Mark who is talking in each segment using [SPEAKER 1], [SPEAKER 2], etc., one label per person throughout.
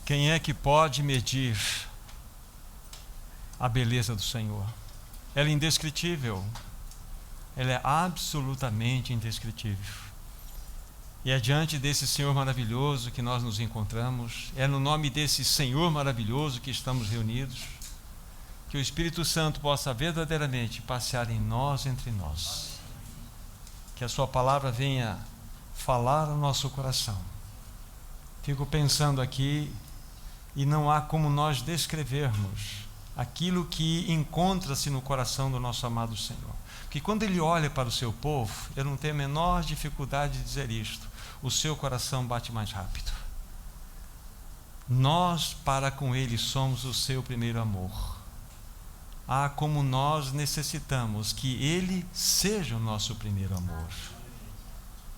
[SPEAKER 1] Quem é que pode medir a beleza do Senhor? Ela é indescritível. Ela é absolutamente indescritível. E é diante desse Senhor maravilhoso que nós nos encontramos, é no nome desse Senhor maravilhoso que estamos reunidos, que o Espírito Santo possa verdadeiramente passear em nós, entre nós. Que a sua palavra venha falar ao nosso coração. Fico pensando aqui, e não há como nós descrevermos aquilo que encontra-se no coração do nosso amado Senhor. Porque quando Ele olha para o seu povo, eu não tenho a menor dificuldade de dizer isto, o seu coração bate mais rápido. Nós, para com Ele, somos o seu primeiro amor. Ah, como nós necessitamos que Ele seja o nosso primeiro amor.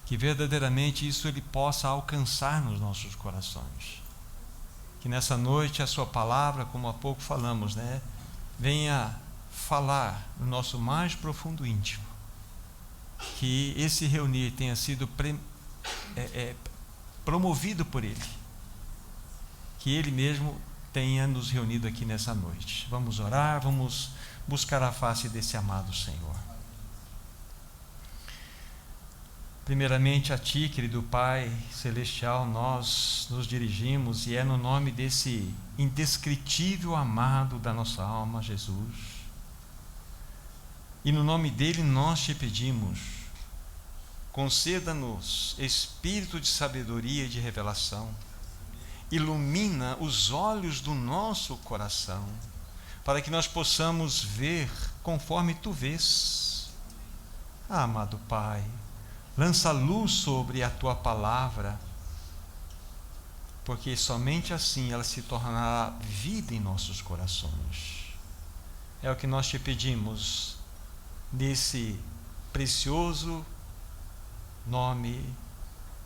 [SPEAKER 1] Que verdadeiramente isso Ele possa alcançar nos nossos corações. Que nessa noite a sua palavra, como há pouco falamos, venha falar no nosso mais profundo íntimo. Que esse reunir tenha sido promovido por Ele. Que Ele mesmo tenha nos reunido aqui nessa noite. Vamos orar, vamos buscar a face desse amado Senhor. Primeiramente a Ti, querido Pai Celestial, nós nos dirigimos, e é no nome desse indescritível amado da nossa alma, Jesus. E no nome dele nós te pedimos, conceda-nos espírito de sabedoria e de revelação. Ilumina os olhos do nosso coração, para que nós possamos ver conforme Tu vês. Ah, amado Pai, lança luz sobre a Tua palavra, porque somente assim ela se tornará vida em nossos corações. É o que nós te pedimos, nesse precioso nome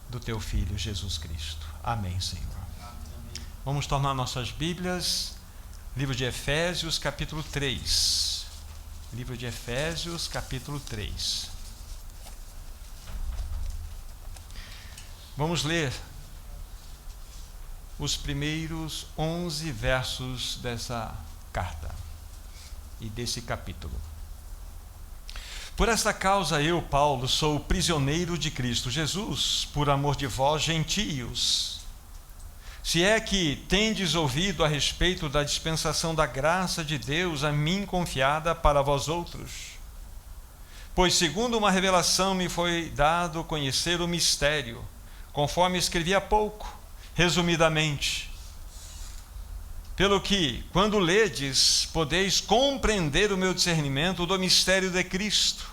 [SPEAKER 1] do Teu Filho, Jesus Cristo. Amém, Senhor. Vamos tornar nossas Bíblias, livro de Efésios, capítulo 3. Livro de Efésios, capítulo 3. Vamos ler os primeiros 11 versos dessa carta e desse capítulo. Por esta causa eu, Paulo, sou prisioneiro de Cristo Jesus, por amor de vós, gentios. Se é que tendes ouvido a respeito da dispensação da graça de Deus a mim confiada para vós outros. Pois segundo uma revelação me foi dado conhecer o mistério, conforme escrevi há pouco, resumidamente. Pelo que, quando ledes, podeis compreender o meu discernimento do mistério de Cristo,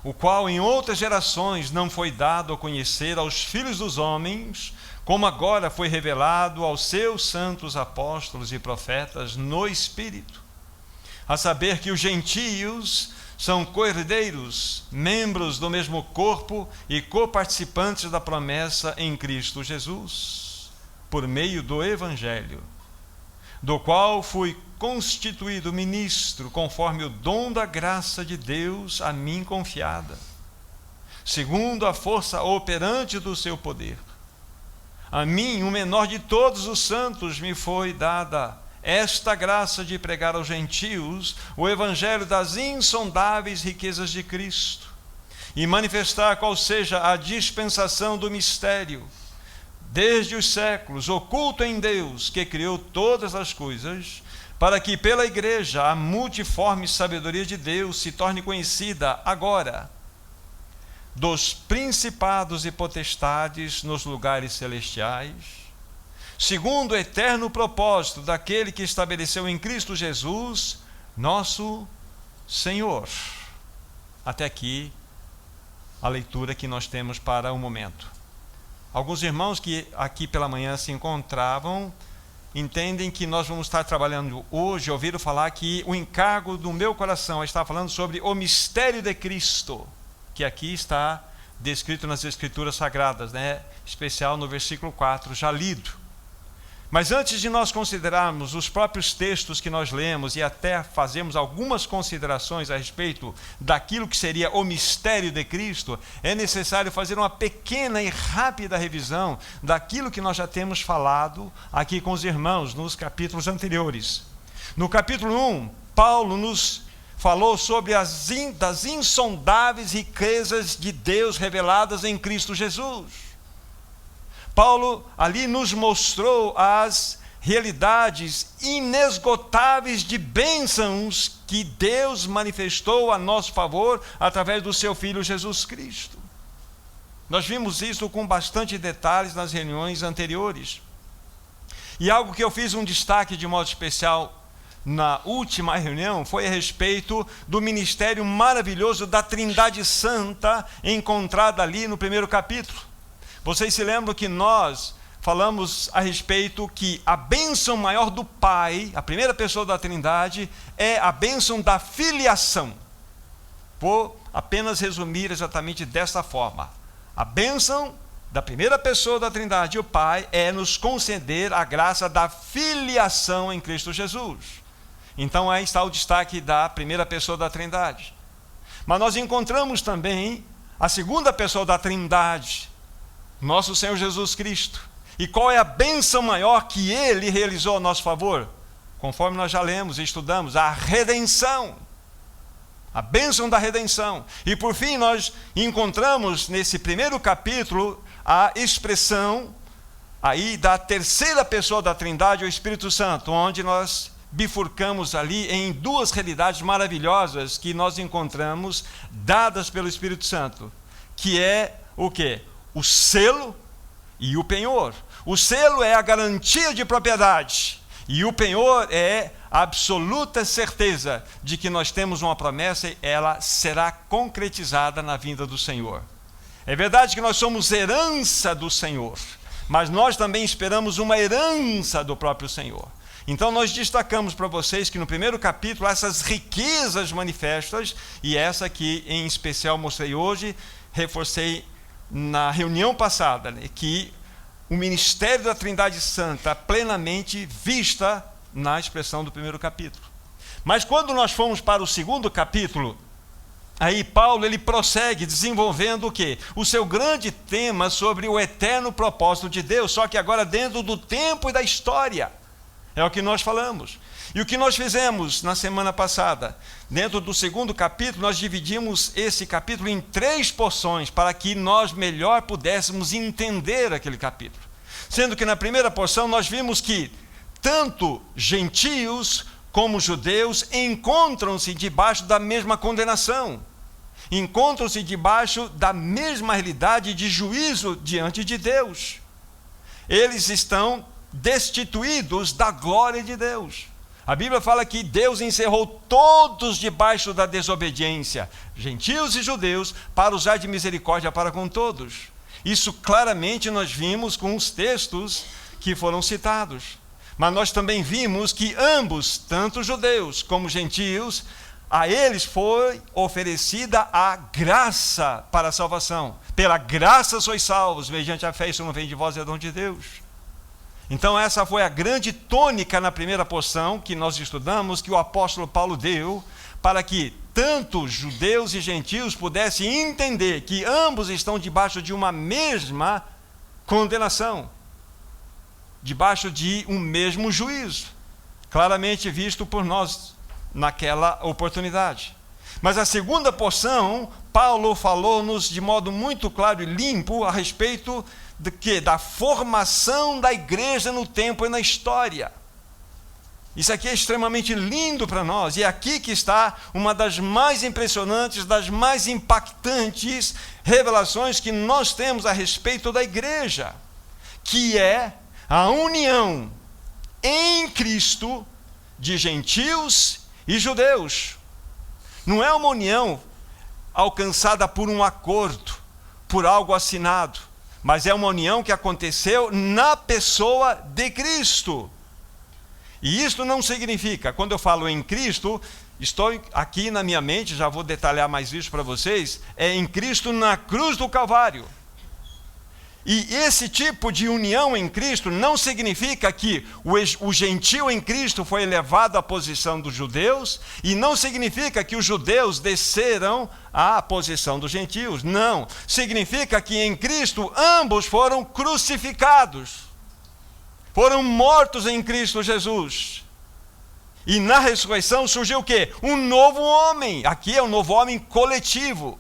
[SPEAKER 1] o qual em outras gerações não foi dado a conhecer aos filhos dos homens, como agora foi revelado aos seus santos apóstolos e profetas no Espírito, a saber que os gentios são co-herdeiros, membros do mesmo corpo e coparticipantes da promessa em Cristo Jesus, por meio do Evangelho, do qual fui constituído ministro, conforme o dom da graça de Deus a mim confiada, segundo a força operante do seu poder. A mim, o menor de todos os santos, me foi dada esta graça de pregar aos gentios o evangelho das insondáveis riquezas de Cristo e manifestar qual seja a dispensação do mistério, desde os séculos, oculto em Deus, que criou todas as coisas, para que pela igreja a multiforme sabedoria de Deus se torne conhecida agora, dos principados e potestades nos lugares celestiais, segundo o eterno propósito daquele que estabeleceu em Cristo Jesus, nosso Senhor. Até aqui a leitura que nós temos para o momento. Alguns irmãos que aqui pela manhã se encontravam entendem que nós vamos estar trabalhando hoje, ouviram falar que o encargo do meu coração está falando sobre o mistério de Cristo, que aqui está descrito nas Escrituras Sagradas, especial no versículo 4, já lido. Mas antes de nós considerarmos os próprios textos que nós lemos e até fazermos algumas considerações a respeito daquilo que seria o mistério de Cristo, é necessário fazer uma pequena e rápida revisão daquilo que nós já temos falado aqui com os irmãos nos capítulos anteriores. No capítulo 1, Paulo nos falou sobre das insondáveis riquezas de Deus reveladas em Cristo Jesus. Paulo ali nos mostrou as realidades inesgotáveis de bênçãos que Deus manifestou a nosso favor através do seu Filho Jesus Cristo. Nós vimos isso com bastante detalhes nas reuniões anteriores. E algo que eu fiz um destaque de modo especial na última reunião foi a respeito do ministério maravilhoso da Trindade Santa encontrada ali no primeiro capítulo. Vocês se lembram que nós falamos a respeito que a bênção maior do Pai, a primeira pessoa da Trindade, é a bênção da filiação. Vou apenas resumir exatamente desta forma. A bênção da primeira pessoa da Trindade, o Pai, é nos conceder a graça da filiação em Cristo Jesus. Então aí está o destaque da primeira pessoa da Trindade. Mas nós encontramos também a segunda pessoa da Trindade, nosso Senhor Jesus Cristo. E qual é a bênção maior que Ele realizou a nosso favor? Conforme nós já lemos e estudamos, a redenção. A bênção da redenção. E por fim nós encontramos nesse primeiro capítulo a expressão aí da terceira pessoa da Trindade, o Espírito Santo, onde nós bifurcamos ali em duas realidades maravilhosas que nós encontramos dadas pelo Espírito Santo, que é o quê? O selo e o penhor. O selo é a garantia de propriedade e o penhor é a absoluta certeza de que nós temos uma promessa e ela será concretizada na vinda do Senhor. É verdade que nós somos herança do Senhor, mas nós também esperamos uma herança do próprio Senhor. Então nós destacamos para vocês que no primeiro capítulo essas riquezas manifestas, e essa que em especial mostrei hoje, reforcei na reunião passada, né, que o ministério da Trindade Santa plenamente vista na expressão do primeiro capítulo. Mas quando nós fomos para o segundo capítulo, aí Paulo ele prossegue desenvolvendo o quê? O seu grande tema sobre o eterno propósito de Deus, só que agora dentro do tempo e da história. É o que nós falamos. E o que nós fizemos na semana passada? Dentro do segundo capítulo, nós dividimos esse capítulo em 3 porções para que nós melhor pudéssemos entender aquele capítulo. Sendo que na primeira porção nós vimos que tanto gentios como judeus encontram-se debaixo da mesma condenação. Encontram-se debaixo da mesma realidade de juízo diante de Deus. Eles estão destituídos da glória de Deus. A Bíblia fala que Deus encerrou todos debaixo da desobediência, gentios e judeus, para usar de misericórdia para com todos. Isso claramente nós vimos com os textos que foram citados. Mas nós também vimos que ambos, tanto judeus como gentios, a eles foi oferecida a graça para a salvação. Pela graça sois salvos, mediante a fé, isso não vem de vós, é dom de Deus. Então essa foi a grande tônica na primeira porção que nós estudamos, que o apóstolo Paulo deu, para que tanto judeus e gentios pudessem entender que ambos estão debaixo de uma mesma condenação, debaixo de um mesmo juízo, claramente visto por nós naquela oportunidade. Mas a segunda porção, Paulo falou-nos de modo muito claro e limpo a respeito de quê? Da formação da igreja no tempo e na história. Isso aqui é extremamente lindo para nós, e é aqui que está uma das mais impressionantes, das mais impactantes revelações que nós temos a respeito da igreja, que é a união em Cristo de gentios e judeus. Não é uma união alcançada por um acordo, por algo assinado, mas é uma união que aconteceu na pessoa de Cristo. E isto não significa, quando eu falo em Cristo, estou aqui na minha mente, já vou detalhar mais isso para vocês, é em Cristo na cruz do Calvário. E esse tipo de união em Cristo não significa que o gentio em Cristo foi elevado à posição dos judeus, e não significa que os judeus desceram à posição dos gentios. Não. Significa que em Cristo ambos foram crucificados. Foram mortos em Cristo Jesus. E na ressurreição surgiu o quê? Um novo homem. Aqui é um novo homem coletivo.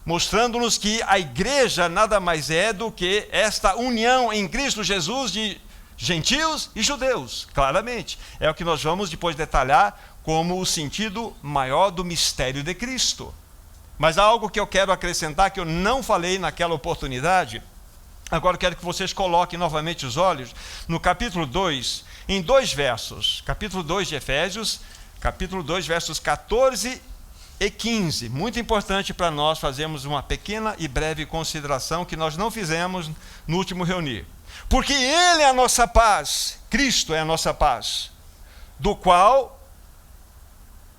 [SPEAKER 1] Mostrando-nos que a igreja nada mais é do que esta união em Cristo Jesus de gentios e judeus, claramente. É o que nós vamos depois detalhar como o sentido maior do mistério de Cristo. Mas há algo que eu quero acrescentar que eu não falei naquela oportunidade. Agora eu quero que vocês coloquem novamente os olhos no capítulo 2, em 2 versos. Capítulo 2 de Efésios, capítulo 2, versos 14 e 15, muito importante para nós fazermos uma pequena e breve consideração que nós não fizemos no último reunir. Porque Ele é a nossa paz, Cristo é a nossa paz, o qual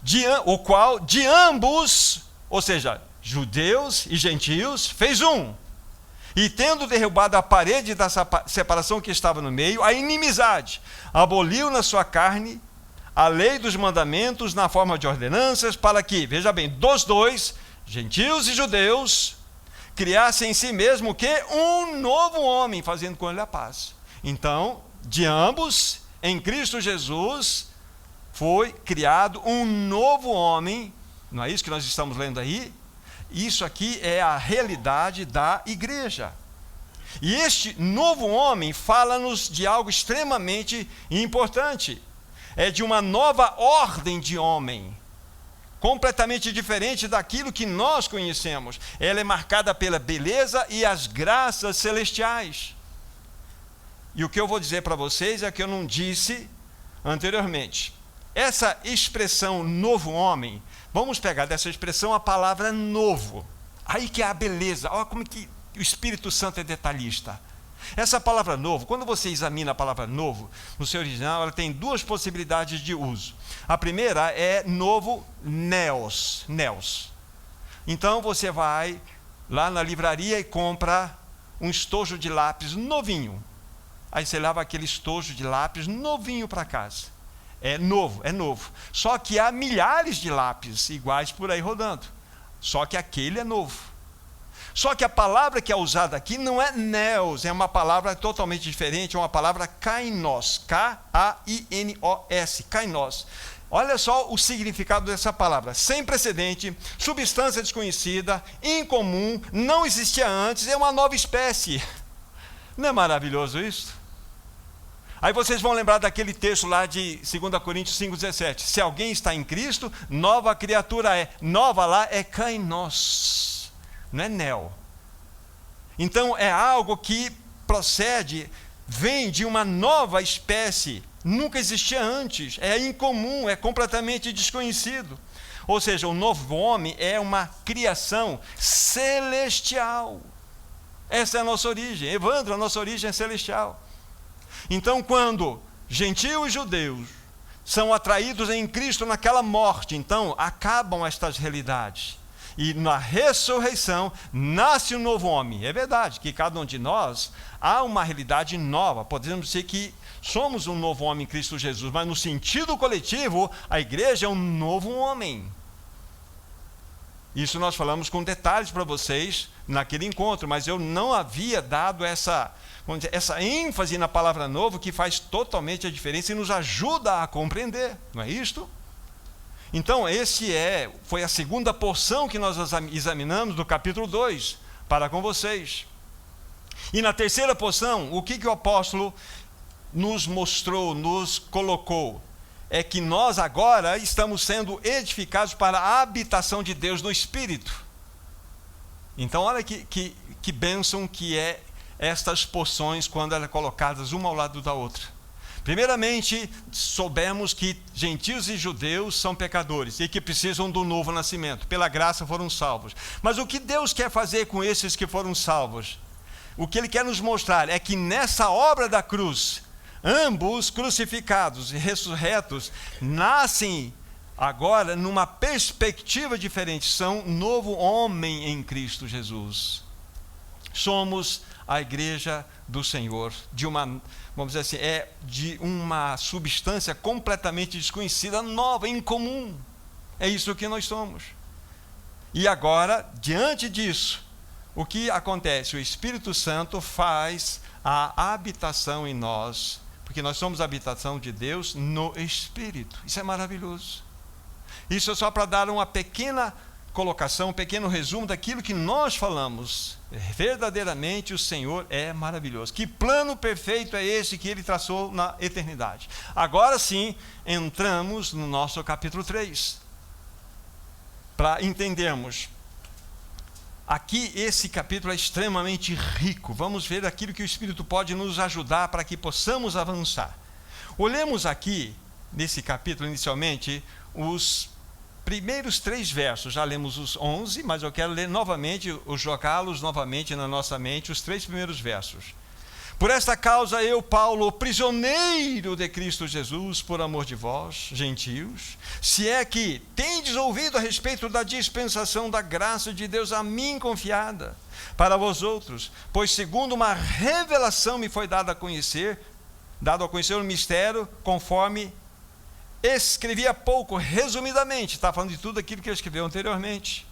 [SPEAKER 1] de ambos, ou seja, judeus e gentios, fez um. E tendo derrubado a parede da separação que estava no meio, a inimizade, aboliu na sua carne a lei dos mandamentos na forma de ordenanças, para que, veja bem, dos dois, gentios e judeus, criassem em si mesmo que um novo homem, fazendo com ele a paz. Então, de ambos, em Cristo Jesus, foi criado um novo homem. Não é isso que nós estamos lendo aí? Isso aqui é a realidade da igreja. E este novo homem fala-nos de algo extremamente importante. É de uma nova ordem de homem, completamente diferente daquilo que nós conhecemos. Ela é marcada pela beleza e as graças celestiais. E o que eu vou dizer para vocês é que eu não disse anteriormente. Essa expressão novo homem, vamos pegar dessa expressão a palavra novo. Aí que é a beleza. Olha como que o Espírito Santo é detalhista. Essa palavra novo, quando você examina a palavra novo, no seu original, ela tem 2 possibilidades de uso. A primeira é novo neos. Então você vai lá na livraria e compra um estojo de lápis novinho. Aí você leva aquele estojo de lápis novinho para casa. É novo. Só que há milhares de lápis iguais por aí rodando. Só que aquele é novo. Só que a palavra que é usada aqui não é neos, é uma palavra totalmente diferente, é uma palavra kainos, K-A-I-N-O-S, kainos. Olha só o significado dessa palavra: sem precedente, substância desconhecida, incomum, não existia antes, é uma nova espécie. Não é maravilhoso isso? Aí vocês vão lembrar daquele texto lá de 2 Coríntios 5,17. Se alguém está em Cristo, nova criatura é. Nova lá é kainos. Não é neo. Então é algo que procede, vem de uma nova espécie, nunca existia antes, é incomum, é completamente desconhecido. Ou seja, o novo homem é uma criação celestial. Essa é a nossa origem. Evandro, a nossa origem é celestial. Então, quando gentios e judeus são atraídos em Cristo naquela morte, então acabam estas realidades. E na ressurreição nasce um novo homem. É verdade que cada um de nós há uma realidade nova. Podemos dizer que somos um novo homem em Cristo Jesus, mas no sentido coletivo, a igreja é um novo homem. Isso nós falamos com detalhes para vocês naquele encontro, mas eu não havia dado essa ênfase na palavra novo, que faz totalmente a diferença e nos ajuda a compreender, não é isto? Então, foi a segunda porção que nós examinamos do capítulo 2, para com vocês. E na terceira porção, o que o apóstolo nos mostrou, nos colocou? É que nós agora estamos sendo edificados para a habitação de Deus no Espírito. Então, olha que bênção que é estas porções quando elas colocadas uma ao lado da outra. Primeiramente, soubemos que gentios e judeus são pecadores e que precisam do novo nascimento. Pela graça foram salvos. Mas o que Deus quer fazer com esses que foram salvos? O que Ele quer nos mostrar é que nessa obra da cruz, ambos crucificados e ressurretos nascem agora numa perspectiva diferente. São um novo homem em Cristo Jesus. Somos a igreja do Senhor, vamos dizer assim, de uma substância completamente desconhecida, nova, incomum. É isso que nós somos. E agora, diante disso, o que acontece? O Espírito Santo faz a habitação em nós, porque nós somos a habitação de Deus no Espírito. Isso é maravilhoso. Isso é só para dar uma pequena colocação, um pequeno resumo daquilo que nós falamos. Verdadeiramente o Senhor é maravilhoso. Que plano perfeito é esse que Ele traçou na eternidade? Agora sim, entramos no nosso capítulo 3. Para entendermos. Aqui esse capítulo é extremamente rico. Vamos ver aquilo que o Espírito pode nos ajudar para que possamos avançar. Olhemos aqui, nesse capítulo inicialmente, os primeiros 3 versos. Já lemos os 11, mas eu quero ler novamente, jogá-los novamente na nossa mente, os 3 primeiros versos. Por esta causa eu, Paulo, prisioneiro de Cristo Jesus, por amor de vós, gentios, se é que tendes ouvido a respeito da dispensação da graça de Deus a mim confiada, para vós outros, pois segundo uma revelação me foi dado a conhecer o mistério, conforme escrevi há pouco, resumidamente, está falando de tudo aquilo que ele escreveu anteriormente.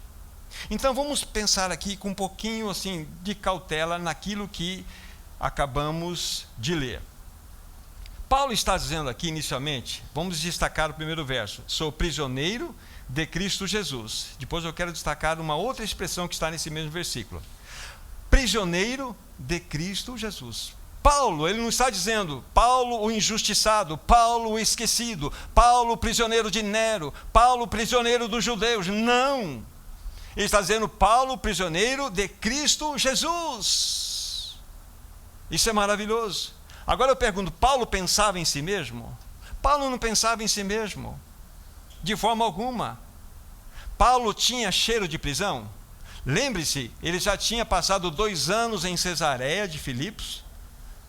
[SPEAKER 1] Então vamos pensar aqui com um pouquinho assim, de cautela naquilo que acabamos de ler. Paulo está dizendo aqui inicialmente, vamos destacar o primeiro verso: sou prisioneiro de Cristo Jesus. Depois eu quero destacar uma outra expressão que está nesse mesmo versículo: prisioneiro de Cristo Jesus. Paulo, ele não está dizendo Paulo o injustiçado, Paulo o esquecido, Paulo prisioneiro de Nero, Paulo prisioneiro dos judeus. Não, ele está dizendo Paulo prisioneiro de Cristo Jesus. Isso é maravilhoso. Agora eu pergunto, Paulo pensava em si mesmo? Paulo não pensava em si mesmo, de forma alguma. Paulo tinha cheiro de prisão? Lembre-se, ele já tinha passado 2 anos em Cesareia de Filipos,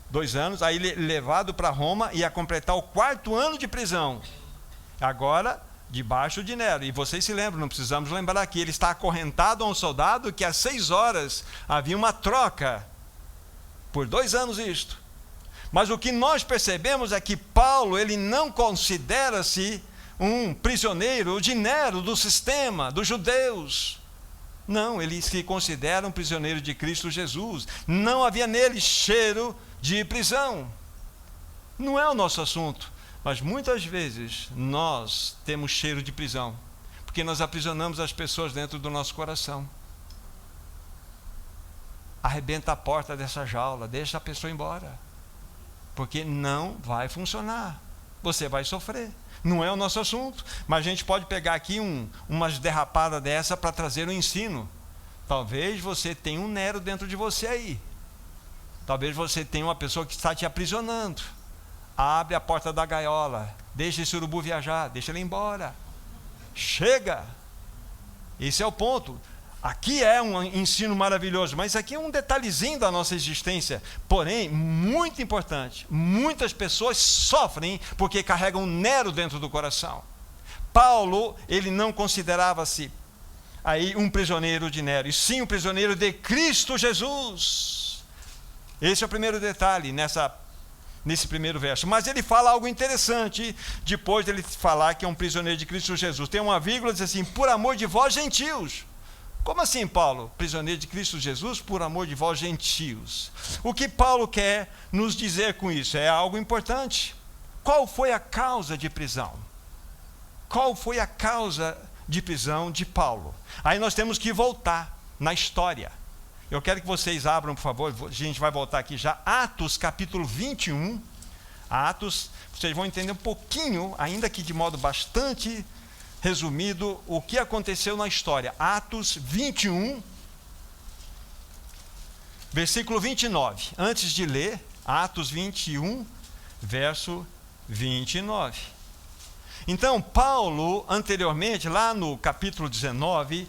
[SPEAKER 1] 2 anos, aí levado para Roma, ia completar o 4º ano de prisão. Agora, debaixo de Nero. E vocês se lembram, não precisamos lembrar aqui, ele está acorrentado a um soldado que às 6 horas havia uma troca. Por 2 anos isto. Mas o que nós percebemos é que Paulo, ele não considera-se um prisioneiro de Nero, do sistema, dos judeus. Não, ele se considera um prisioneiro de Cristo Jesus. Não havia nele cheiro de prisão. Não é o nosso assunto. Mas muitas vezes nós temos cheiro de prisão, porque nós aprisionamos as pessoas dentro do nosso coração. Arrebenta a porta dessa jaula, deixa a pessoa embora, porque não vai funcionar, você vai sofrer. Não é o nosso assunto, mas a gente pode pegar aqui umas derrapadas dessa para trazer um ensino. Talvez você tenha um Nero dentro de você aí, talvez você tenha uma pessoa que está te aprisionando. Abre a porta da gaiola, deixa esse urubu viajar, deixa ele embora, chega. Esse é o ponto. Aqui é um ensino maravilhoso, mas aqui é um detalhezinho da nossa existência, porém, muito importante. Muitas pessoas sofrem porque carregam Nero dentro do coração. Paulo, ele não considerava-se aí um prisioneiro de Nero, e sim um prisioneiro de Cristo Jesus. Esse é o primeiro detalhe nesse primeiro verso. Mas ele fala algo interessante, depois de ele falar que é um prisioneiro de Cristo Jesus. Tem uma vírgula, diz assim, por amor de vós gentios. Como assim, Paulo? Prisioneiro de Cristo Jesus por amor de vós gentios. O que Paulo quer nos dizer com isso? É algo importante. Qual foi a causa de prisão? Qual foi a causa de prisão de Paulo? Aí nós temos que voltar na história. Eu quero que vocês abram, por favor, a gente vai voltar aqui já, Atos capítulo 21. Atos, vocês vão entender um pouquinho, ainda que de modo bastante resumido, o que aconteceu na história. Atos 21, versículo 29. Antes de ler, Atos 21, verso 29. Então, Paulo, anteriormente, lá no capítulo 19,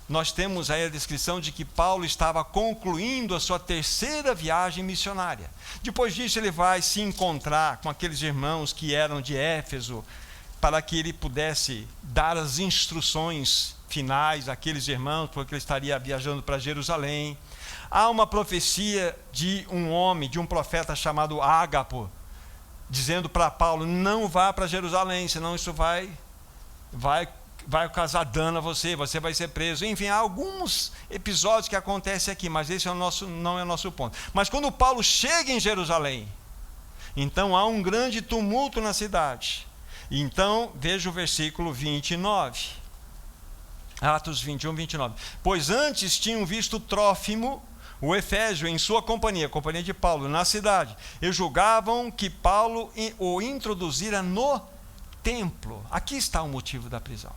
[SPEAKER 1] nós temos aí a descrição de que Paulo estava concluindo a sua 3ª viagem missionária. Depois disso, ele vai se encontrar com aqueles irmãos que eram de Éfeso, para que ele pudesse dar as instruções finais àqueles irmãos, porque ele estaria viajando para Jerusalém. Há uma profecia de um homem, de um profeta chamado Ágapo, dizendo para Paulo: não vá para Jerusalém, senão isso vai causar dano a você, você vai ser preso. Enfim, há alguns episódios que acontecem aqui, mas esse não é o nosso ponto. Mas quando Paulo chega em Jerusalém, então há um grande tumulto na cidade. Então, veja o versículo 29. Atos 21, 29. Pois antes tinham visto Trófimo, o Efésio, em sua companhia, a companhia de Paulo, na cidade, e julgavam que Paulo o introduzira no templo. Aqui está o motivo da prisão.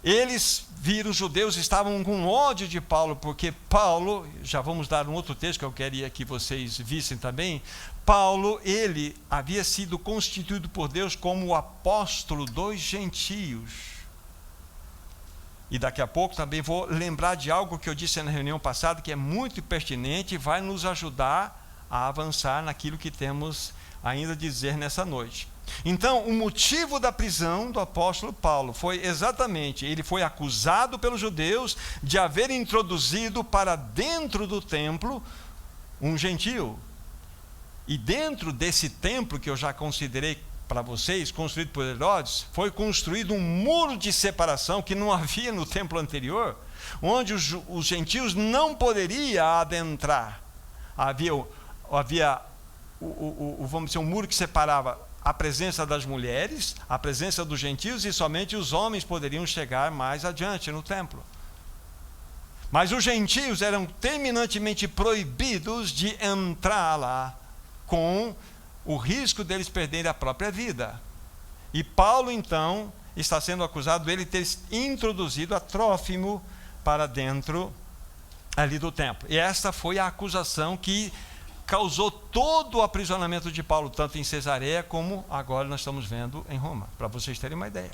[SPEAKER 1] Eles viram, os judeus estavam com ódio de Paulo, porque Paulo, já vamos dar um outro texto que eu queria que vocês vissem também. Paulo, ele havia sido constituído por Deus como o apóstolo dos gentios. E daqui a pouco também vou lembrar de algo que eu disse na reunião passada, que é muito pertinente e vai nos ajudar a avançar naquilo que temos ainda a dizer nessa noite. Então, o motivo da prisão do apóstolo Paulo foi exatamente, ele foi acusado pelos judeus de haver introduzido para dentro do templo um gentio. E dentro desse templo, que eu já considerei para vocês, construído por Herodes, foi construído um muro de separação que não havia no templo anterior, onde os gentios não poderiam adentrar. Havia vamos dizer, um muro que separava a presença das mulheres, a presença dos gentios, e somente os homens poderiam chegar mais adiante no templo. Mas os gentios eram terminantemente proibidos de entrar lá, com o risco deles perderem a própria vida. E Paulo, então, está sendo acusado de ele ter introduzido a Trófimo para dentro ali do templo. E esta foi a acusação que causou todo o aprisionamento de Paulo, tanto em Cesareia como agora nós estamos vendo em Roma, para vocês terem uma ideia.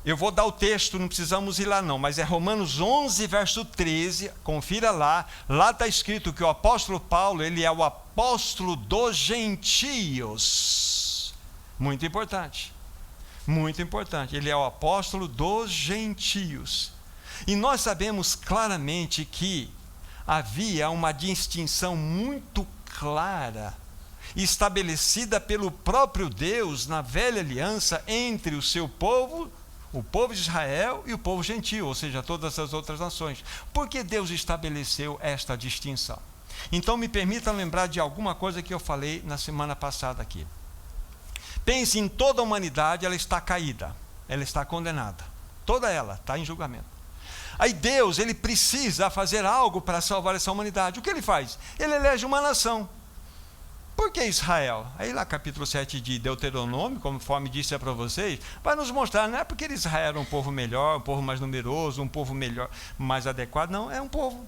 [SPEAKER 1] Eu vou dar o texto, não precisamos ir lá não, mas é Romanos 11, verso 13, confira lá. Lá está escrito que o apóstolo Paulo, ele é o apóstolo dos gentios. Muito importante, ele é o apóstolo dos gentios. E nós sabemos claramente que havia uma distinção muito clara, estabelecida pelo próprio Deus na velha aliança entre o seu povo, o povo de Israel, e o povo gentil, ou seja, todas as outras nações. Por que Deus estabeleceu esta distinção? Então me permita lembrar de alguma coisa que eu falei na semana passada aqui. Pense em toda a humanidade, ela está caída, ela está condenada, toda ela está em julgamento. Aí Deus, ele precisa fazer algo para salvar essa humanidade. O que ele faz? Ele elege uma nação. Por que Israel? Aí lá capítulo 7 de Deuteronômio, conforme disse para vocês, vai nos mostrar, não é porque Israel era um povo melhor, um povo mais numeroso, um povo melhor, mais adequado, não, é um povo.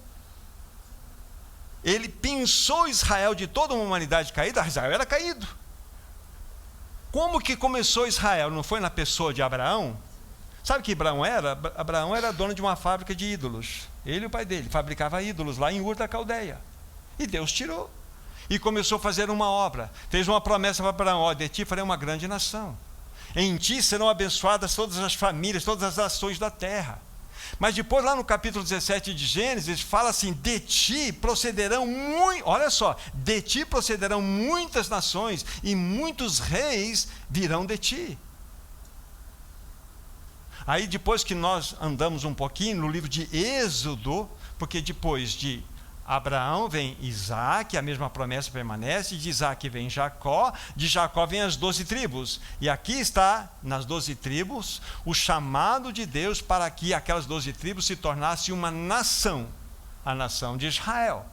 [SPEAKER 1] Ele pensou Israel de toda uma humanidade caída, Israel era caído. Como que começou Israel? Não foi na pessoa de Abraão? Sabe o que Abraão era? Abraão era dono de uma fábrica de ídolos. Ele e o pai dele fabricava ídolos lá em Ur da Caldeia. E Deus tirou. E começou a fazer uma obra. Fez uma promessa para Abraão: ó, de ti farei uma grande nação. Em ti serão abençoadas todas as famílias, todas as nações da terra. Mas depois, lá no capítulo 17 de Gênesis, fala assim: de ti procederão olha só, de ti procederão muitas nações, e muitos reis virão de ti. Aí depois que nós andamos um pouquinho no livro de Êxodo, porque depois de Abraão vem Isaac, a mesma promessa permanece, de Isaac vem Jacó, de Jacó vem as 12 tribos, e aqui está, nas 12 tribos, o chamado de Deus para que aquelas 12 tribos se tornassem uma nação, a nação de Israel.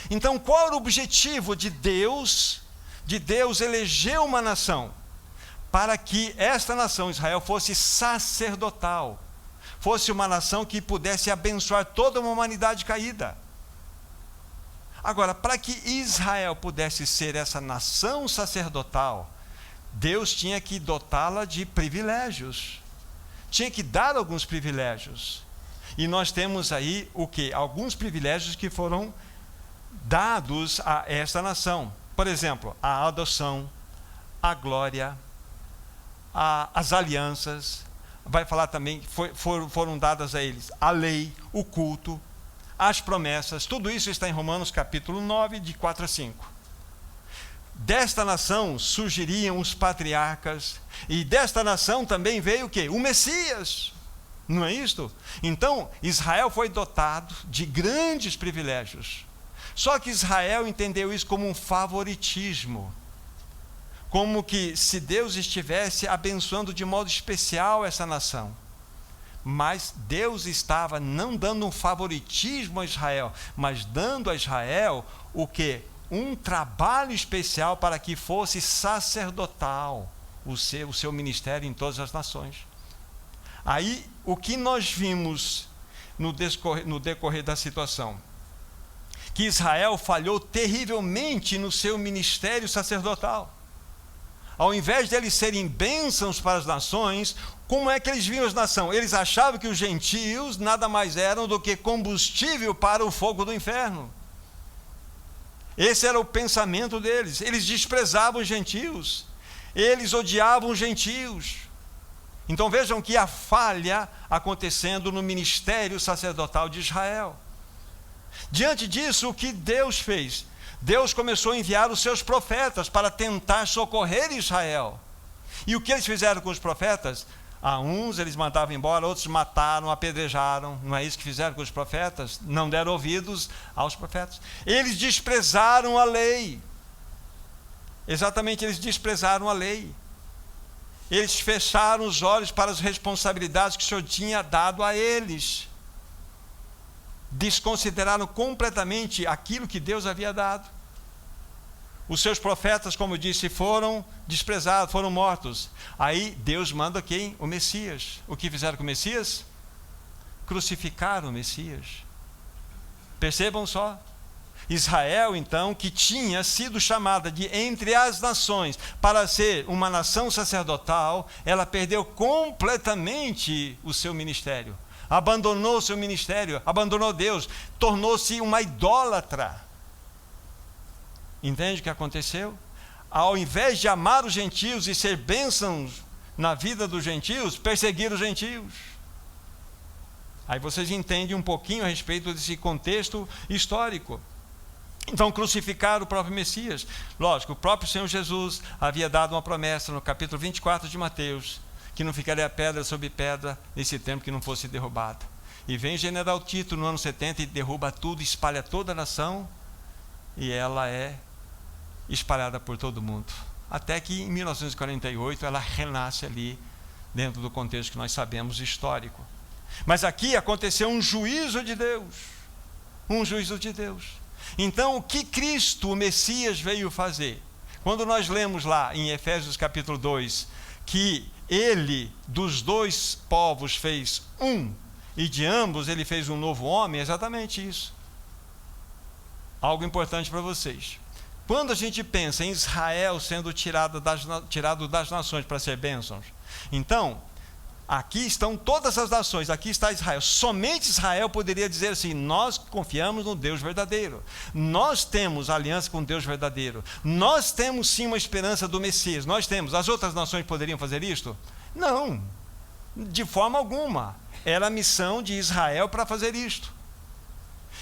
[SPEAKER 1] Então qual era o objetivo de Deus? De Deus eleger uma nação, para que esta nação, Israel, fosse sacerdotal, fosse uma nação que pudesse abençoar toda uma humanidade caída. Agora, para que Israel pudesse ser essa nação sacerdotal, Deus tinha que dotá-la de privilégios, tinha que dar alguns privilégios. E nós temos aí o quê? Alguns privilégios que foram dados a esta nação. Por exemplo, a adoção, a glória, as alianças, vai falar também, foram dadas a eles a lei, o culto, as promessas, tudo isso está em Romanos capítulo 9, de 4 a 5. Desta nação surgiriam os patriarcas, e desta nação também veio o quê? O Messias, não é isto? Então, Israel foi dotado de grandes privilégios, só que Israel entendeu isso como um favoritismo, como que se Deus estivesse abençoando de modo especial essa nação. Mas Deus estava não dando um favoritismo a Israel, mas dando a Israel o quê? Um trabalho especial para que fosse sacerdotal o seu ministério em todas as nações. Aí, o que nós vimos no decorrer da situação? Que Israel falhou terrivelmente no seu ministério sacerdotal. Ao invés de eles serem bênçãos para as nações, como é que eles viam as nações? Eles achavam que os gentios nada mais eram do que combustível para o fogo do inferno. Esse era o pensamento deles. Eles desprezavam os gentios, eles odiavam os gentios. Então vejam que a falha acontecendo no ministério sacerdotal de Israel. Diante disso, o que Deus fez? Deus começou a enviar os seus profetas para tentar socorrer Israel. E o que eles fizeram com os profetas? A uns eles mandavam embora, outros mataram, apedrejaram. Não é isso que fizeram com os profetas? Não deram ouvidos aos profetas. Eles desprezaram a lei. Exatamente, eles desprezaram a lei. Eles fecharam os olhos para as responsabilidades que o Senhor tinha dado a eles. Desconsideraram completamente aquilo que Deus havia dado. Os seus profetas, como eu disse, foram desprezados, foram mortos. Aí Deus manda quem? O Messias. O que fizeram com o Messias? Crucificaram o Messias. Percebam só. Israel, então, que tinha sido chamada de entre as nações para ser uma nação sacerdotal, ela perdeu completamente o seu ministério. Abandonou o seu ministério, abandonou Deus, tornou-se uma idólatra. Entende o que aconteceu? Ao invés de amar os gentios e ser bênçãos na vida dos gentios, perseguiram os gentios. Aí vocês entendem um pouquinho a respeito desse contexto histórico. Então crucificaram o próprio Messias. Lógico, o próprio Senhor Jesus havia dado uma promessa no capítulo 24 de Mateus, que não ficaria pedra sobre pedra nesse tempo que não fosse derrubado. E vem o general Tito no ano 70 e derruba tudo, espalha toda a nação, e ela é espalhada por todo mundo. Até que em 1948 ela renasce ali, dentro do contexto que nós sabemos histórico. Mas aqui aconteceu um juízo de Deus. Um juízo de Deus. Então, o que Cristo, o Messias, veio fazer? Quando nós lemos lá em Efésios capítulo 2, que ele dos dois povos fez um, e de ambos ele fez um novo homem, é exatamente isso. Algo importante para vocês. Quando a gente pensa em Israel sendo tirado das nações para ser bênçãos, então, aqui estão todas as nações, aqui está Israel. Somente Israel poderia dizer assim: nós confiamos no Deus verdadeiro, nós temos aliança com o Deus verdadeiro, nós temos sim uma esperança do Messias, nós temos. As outras nações poderiam fazer isto? Não, de forma alguma. Era a missão de Israel para fazer isto.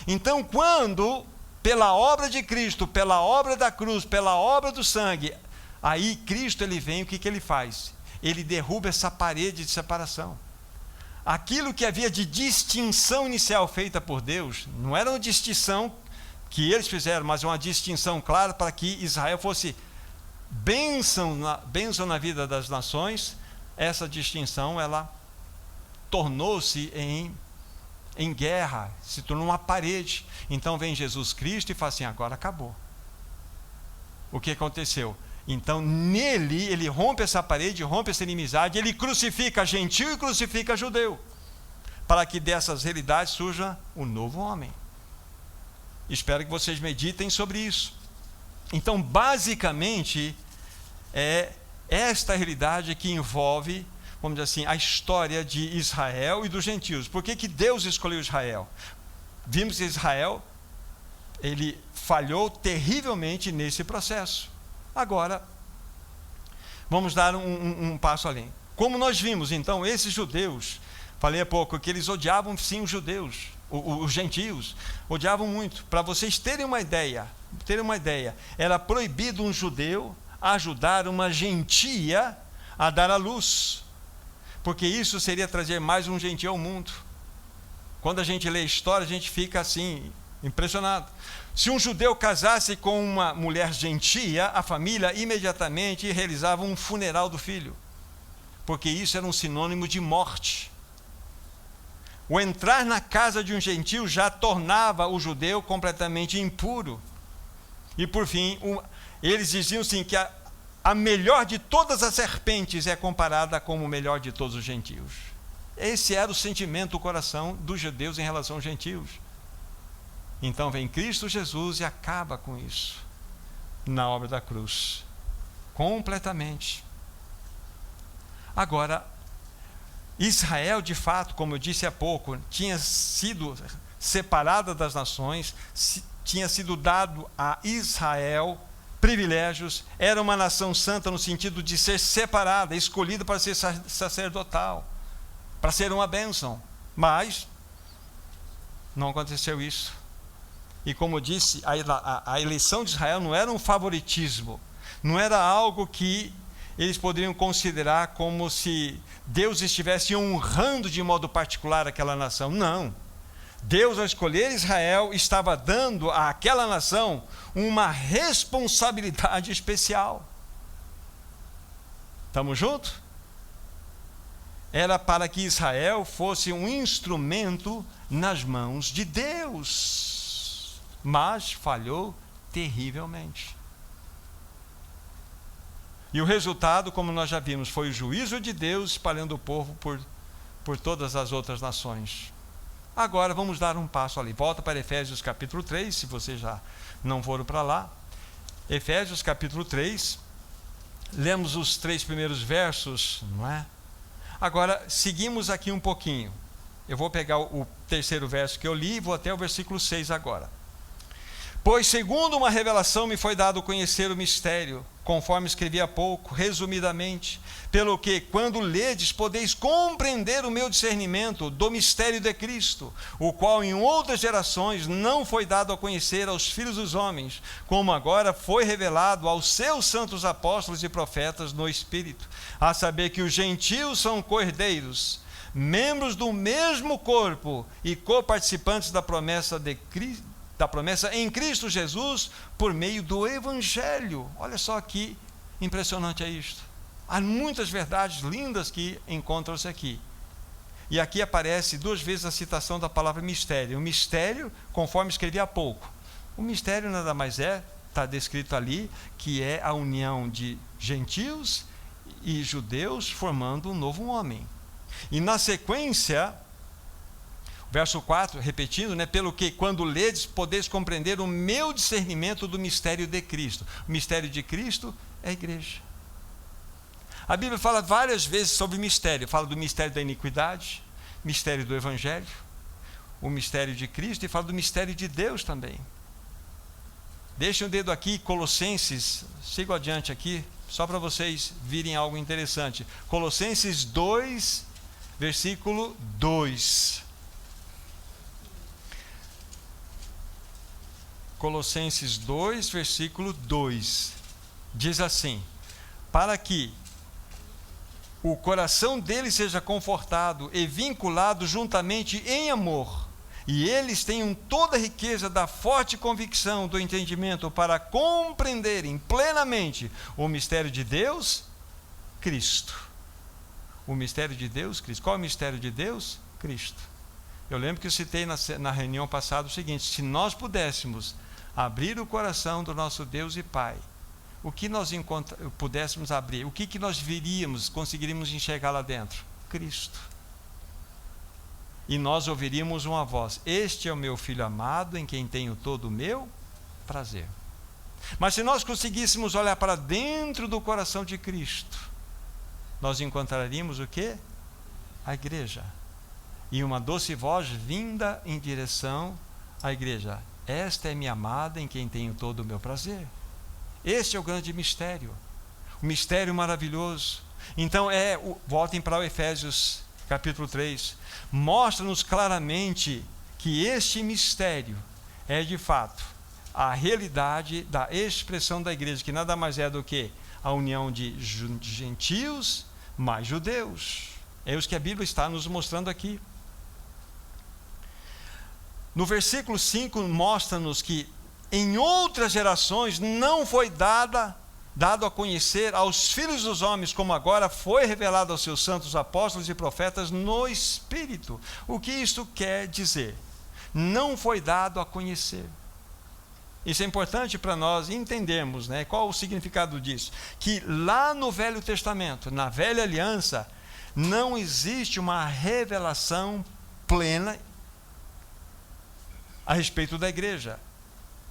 [SPEAKER 1] Então, quando, pela obra de Cristo, pela obra da cruz, pela obra do sangue, aí Cristo ele vem, o que ele faz? Ele derruba essa parede de separação. Aquilo que havia de distinção inicial feita por Deus, não era uma distinção que eles fizeram, mas uma distinção clara para que Israel fosse bênção na vida das nações. Essa distinção, ela tornou-se em guerra, se tornou uma parede. Então vem Jesus Cristo e fala assim: agora acabou. O que aconteceu? Então nele, ele rompe essa parede, rompe essa inimizade, ele crucifica gentil e crucifica judeu, para que dessas realidades surja o novo homem. Espero que vocês meditem sobre isso. Então basicamente é esta realidade que envolve, vamos dizer assim, a história de Israel e dos gentios. Por que Deus escolheu Israel? Vimos que Israel, ele falhou terrivelmente nesse processo. Agora, vamos dar um passo além. Como nós vimos, então, esses judeus, falei há pouco que eles odiavam sim os judeus, Os gentios odiavam muito. Para vocês terem uma ideia, era proibido um judeu ajudar uma gentia a dar à luz, porque isso seria trazer mais um gentio ao mundo. Quando a gente lê a história, a gente fica assim, impressionado. Se um judeu casasse com uma mulher gentia, a família imediatamente realizava um funeral do filho, porque isso era um sinônimo de morte. O entrar na casa de um gentio já tornava o judeu completamente impuro. E por fim, eles diziam assim que a melhor de todas as serpentes é comparada com o melhor de todos os gentios. Esse era o sentimento do coração dos judeus em relação aos gentios. Então vem Cristo Jesus e acaba com isso na obra da cruz, completamente. Agora, Israel, de fato, como eu disse há pouco, tinha sido separada das nações, tinha sido dado a Israel privilégios, era uma nação santa no sentido de ser separada, escolhida para ser sacerdotal, para ser uma bênção, mas não aconteceu isso. E como eu disse, a eleição de Israel não era um favoritismo, não era algo que eles poderiam considerar como se Deus estivesse honrando de modo particular aquela nação. Não. Deus, ao escolher Israel, estava dando àquela nação uma responsabilidade especial. Estamos juntos? Era para que Israel fosse um instrumento nas mãos de Deus, mas falhou terrivelmente. E o resultado, como nós já vimos, foi o juízo de Deus espalhando o povo por todas as outras nações. Agora vamos dar um passo ali. Volta para Efésios capítulo 3, se vocês já não foram para lá. Efésios capítulo 3. Lemos os 3 primeiros versos, não é? Agora, seguimos aqui um pouquinho. Eu vou pegar o 3º verso que eu li e vou até o versículo 6 agora. Pois segundo uma revelação me foi dado conhecer o mistério, conforme escrevi há pouco, resumidamente, pelo que, quando ledes, podeis compreender o meu discernimento do mistério de Cristo, o qual em outras gerações não foi dado a conhecer aos filhos dos homens, como agora foi revelado aos seus santos apóstolos e profetas no Espírito, a saber que os gentios são co-herdeiros, membros do mesmo corpo e coparticipantes da promessa em Cristo Jesus, por meio do Evangelho. Olha só que impressionante é isto. Há muitas verdades lindas que encontram-se aqui. E aqui aparece 2 vezes a citação da palavra mistério. O mistério, conforme escrevi há pouco. O mistério nada mais está descrito ali, que é a união de gentios e judeus formando um novo homem. E na sequência, verso 4, repetindo, pelo que, quando ledes, podeis compreender o meu discernimento do mistério de Cristo. O mistério de Cristo é a igreja. A Bíblia fala várias vezes sobre mistério. Fala do mistério da iniquidade, mistério do Evangelho, o mistério de Cristo, e fala do mistério de Deus também. Deixem o dedo aqui, Colossenses, sigo adiante aqui, só para vocês virem algo interessante. Colossenses 2, versículo 2. Colossenses 2, versículo 2, diz assim: para que o coração deles seja confortado e vinculado juntamente em amor, e eles tenham toda a riqueza da forte convicção do entendimento para compreenderem plenamente o mistério de Deus, Cristo. O mistério de Deus, Cristo. Qual é o mistério de Deus? Cristo. Eu lembro que eu citei na reunião passada o seguinte: se nós pudéssemos abrir o coração do nosso Deus e Pai, o que nós pudéssemos abrir, o que nós viríamos, conseguiríamos enxergar lá dentro? Cristo. E nós ouviríamos uma voz: este é o meu Filho amado, em quem tenho todo o meu prazer. Mas se nós conseguíssemos olhar para dentro do coração de Cristo, nós encontraríamos o quê? A igreja. E uma doce voz vinda em direção à igreja: esta é minha amada, em quem tenho todo o meu prazer. Este é o grande mistério, o mistério maravilhoso. Então voltem para o Efésios capítulo 3, mostra-nos claramente que este mistério é de fato a realidade da expressão da igreja, que nada mais é do que a união de gentios mais judeus. É isso que a Bíblia está nos mostrando aqui. No versículo 5 mostra-nos que em outras gerações não foi dado a conhecer aos filhos dos homens, como agora foi revelado aos seus santos apóstolos e profetas no Espírito. O que isto quer dizer? Não foi dado a conhecer. Isso é importante para nós entendermos, né? Qual o significado disso? Que lá no Velho Testamento, na Velha Aliança, não existe uma revelação plena a respeito da igreja.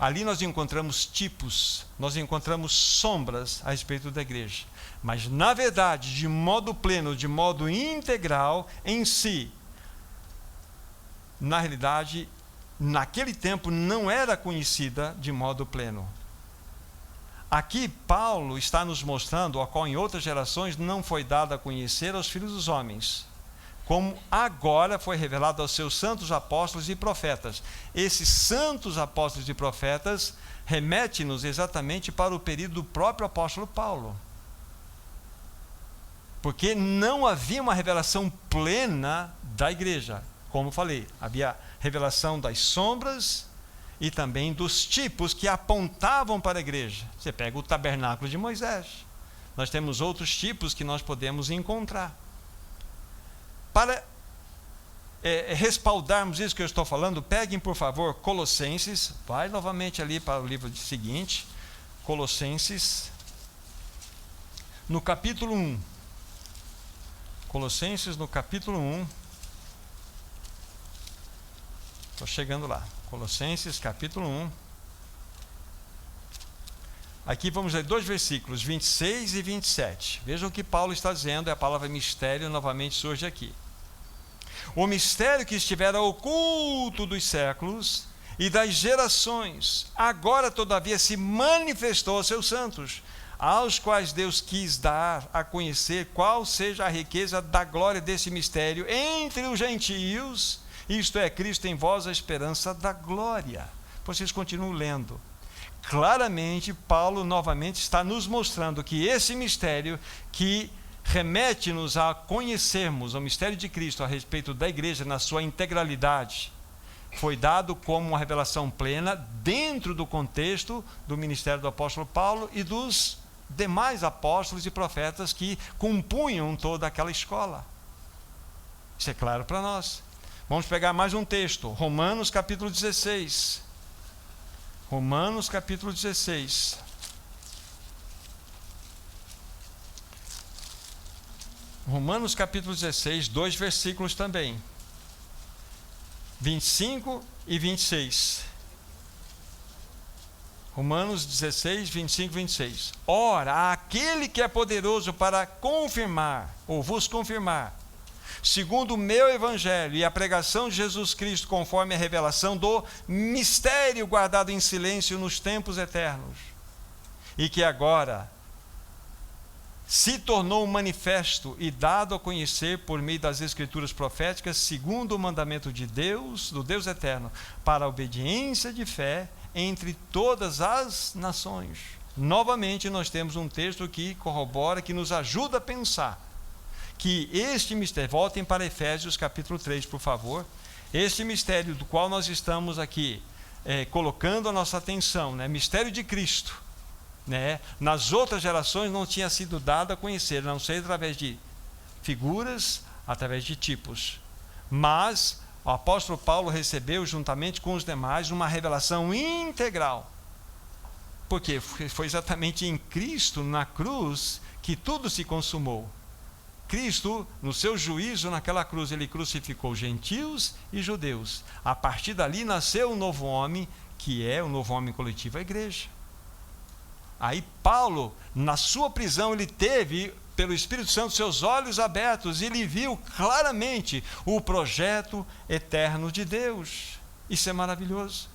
[SPEAKER 1] Ali nós encontramos tipos, nós encontramos sombras a respeito da igreja. Mas, na verdade, de modo pleno, de modo integral em si, na realidade, naquele tempo não era conhecida de modo pleno. Aqui Paulo está nos mostrando, a qual em outras gerações não foi dado a conhecer aos filhos dos homens, como agora foi revelado aos seus santos apóstolos e profetas. Esses santos apóstolos e profetas remete-nos exatamente para o período do próprio apóstolo Paulo. Porque não havia uma revelação plena da igreja. Como falei, havia revelação das sombras e também dos tipos que apontavam para a igreja. Você pega o tabernáculo de Moisés. Nós temos outros tipos que nós podemos encontrar. Para respaldarmos isso que eu estou falando, peguem, por favor, Colossenses. Vai novamente ali para o livro seguinte. Colossenses, no capítulo 1. Colossenses, no capítulo 1. Estou chegando lá. Colossenses, capítulo 1. Aqui vamos ler 2 versículos, 26 e 27. Vejam o que Paulo está dizendo, a palavra mistério novamente surge aqui. O mistério que estivera oculto dos séculos e das gerações, agora todavia se manifestou aos seus santos, aos quais Deus quis dar a conhecer qual seja a riqueza da glória desse mistério entre os gentios, isto é, Cristo em vós, a esperança da glória. Vocês continuam lendo. Claramente, Paulo novamente está nos mostrando que esse mistério que remete-nos a conhecermos o mistério de Cristo a respeito da igreja na sua integralidade, foi dado como uma revelação plena dentro do contexto do ministério do apóstolo Paulo e dos demais apóstolos e profetas que compunham toda aquela escola. Isso é claro para nós. Vamos pegar mais um texto, Romanos capítulo 16. Romanos capítulo 16. Romanos capítulo 16, 2 versículos também. 25 e 26. Romanos 16, 25 e 26. Ora, aquele que é poderoso para confirmar, ou vos confirmar, segundo o meu evangelho e a pregação de Jesus Cristo, conforme a revelação do mistério guardado em silêncio nos tempos eternos, e que agora se tornou manifesto e dado a conhecer por meio das escrituras proféticas, segundo o mandamento de Deus, do Deus eterno, para a obediência de fé entre todas as nações. Novamente nós temos um texto que corrobora, que nos ajuda a pensar que este mistério, voltem para Efésios capítulo 3, por favor, este mistério do qual nós estamos aqui colocando a nossa atenção, né? Mistério de Cristo, né? Nas outras gerações não tinha sido dado a conhecer, não sei através de figuras, através de tipos, mas o apóstolo Paulo recebeu juntamente com os demais uma revelação integral, porque foi exatamente em Cristo, na cruz, que tudo se consumou. Cristo, no seu juízo naquela cruz, ele crucificou gentios e judeus. A partir dali nasceu um novo homem, que é o novo homem coletivo, a igreja. Aí Paulo, na sua prisão, ele teve, pelo Espírito Santo, seus olhos abertos, e ele viu claramente o projeto eterno de Deus. Isso é maravilhoso.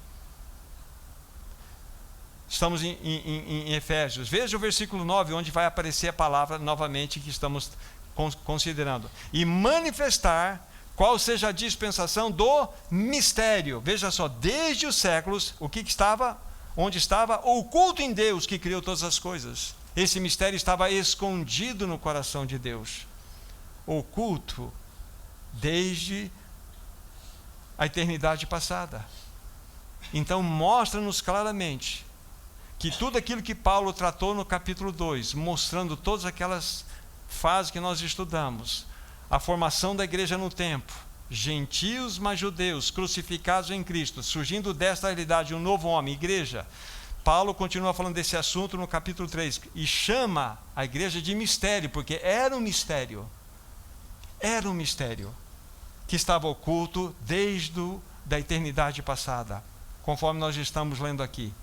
[SPEAKER 1] Estamos em Efésios. Veja o versículo 9, onde vai aparecer a palavra novamente que estamos considerando. E manifestar qual seja a dispensação do mistério. Veja só, desde os séculos, o que estava, onde estava? Oculto em Deus, que criou todas as coisas. Esse mistério estava escondido no coração de Deus, oculto desde a eternidade passada. Então mostra-nos claramente que tudo aquilo que Paulo tratou no capítulo 2, mostrando todas aquelas fases que nós estudamos, a formação da igreja no tempo, gentios mais judeus, crucificados em Cristo, surgindo desta realidade um novo homem, igreja. Paulo continua falando desse assunto no capítulo 3 e chama a igreja de mistério, porque era um mistério que estava oculto desde a eternidade passada, conforme nós estamos lendo aqui.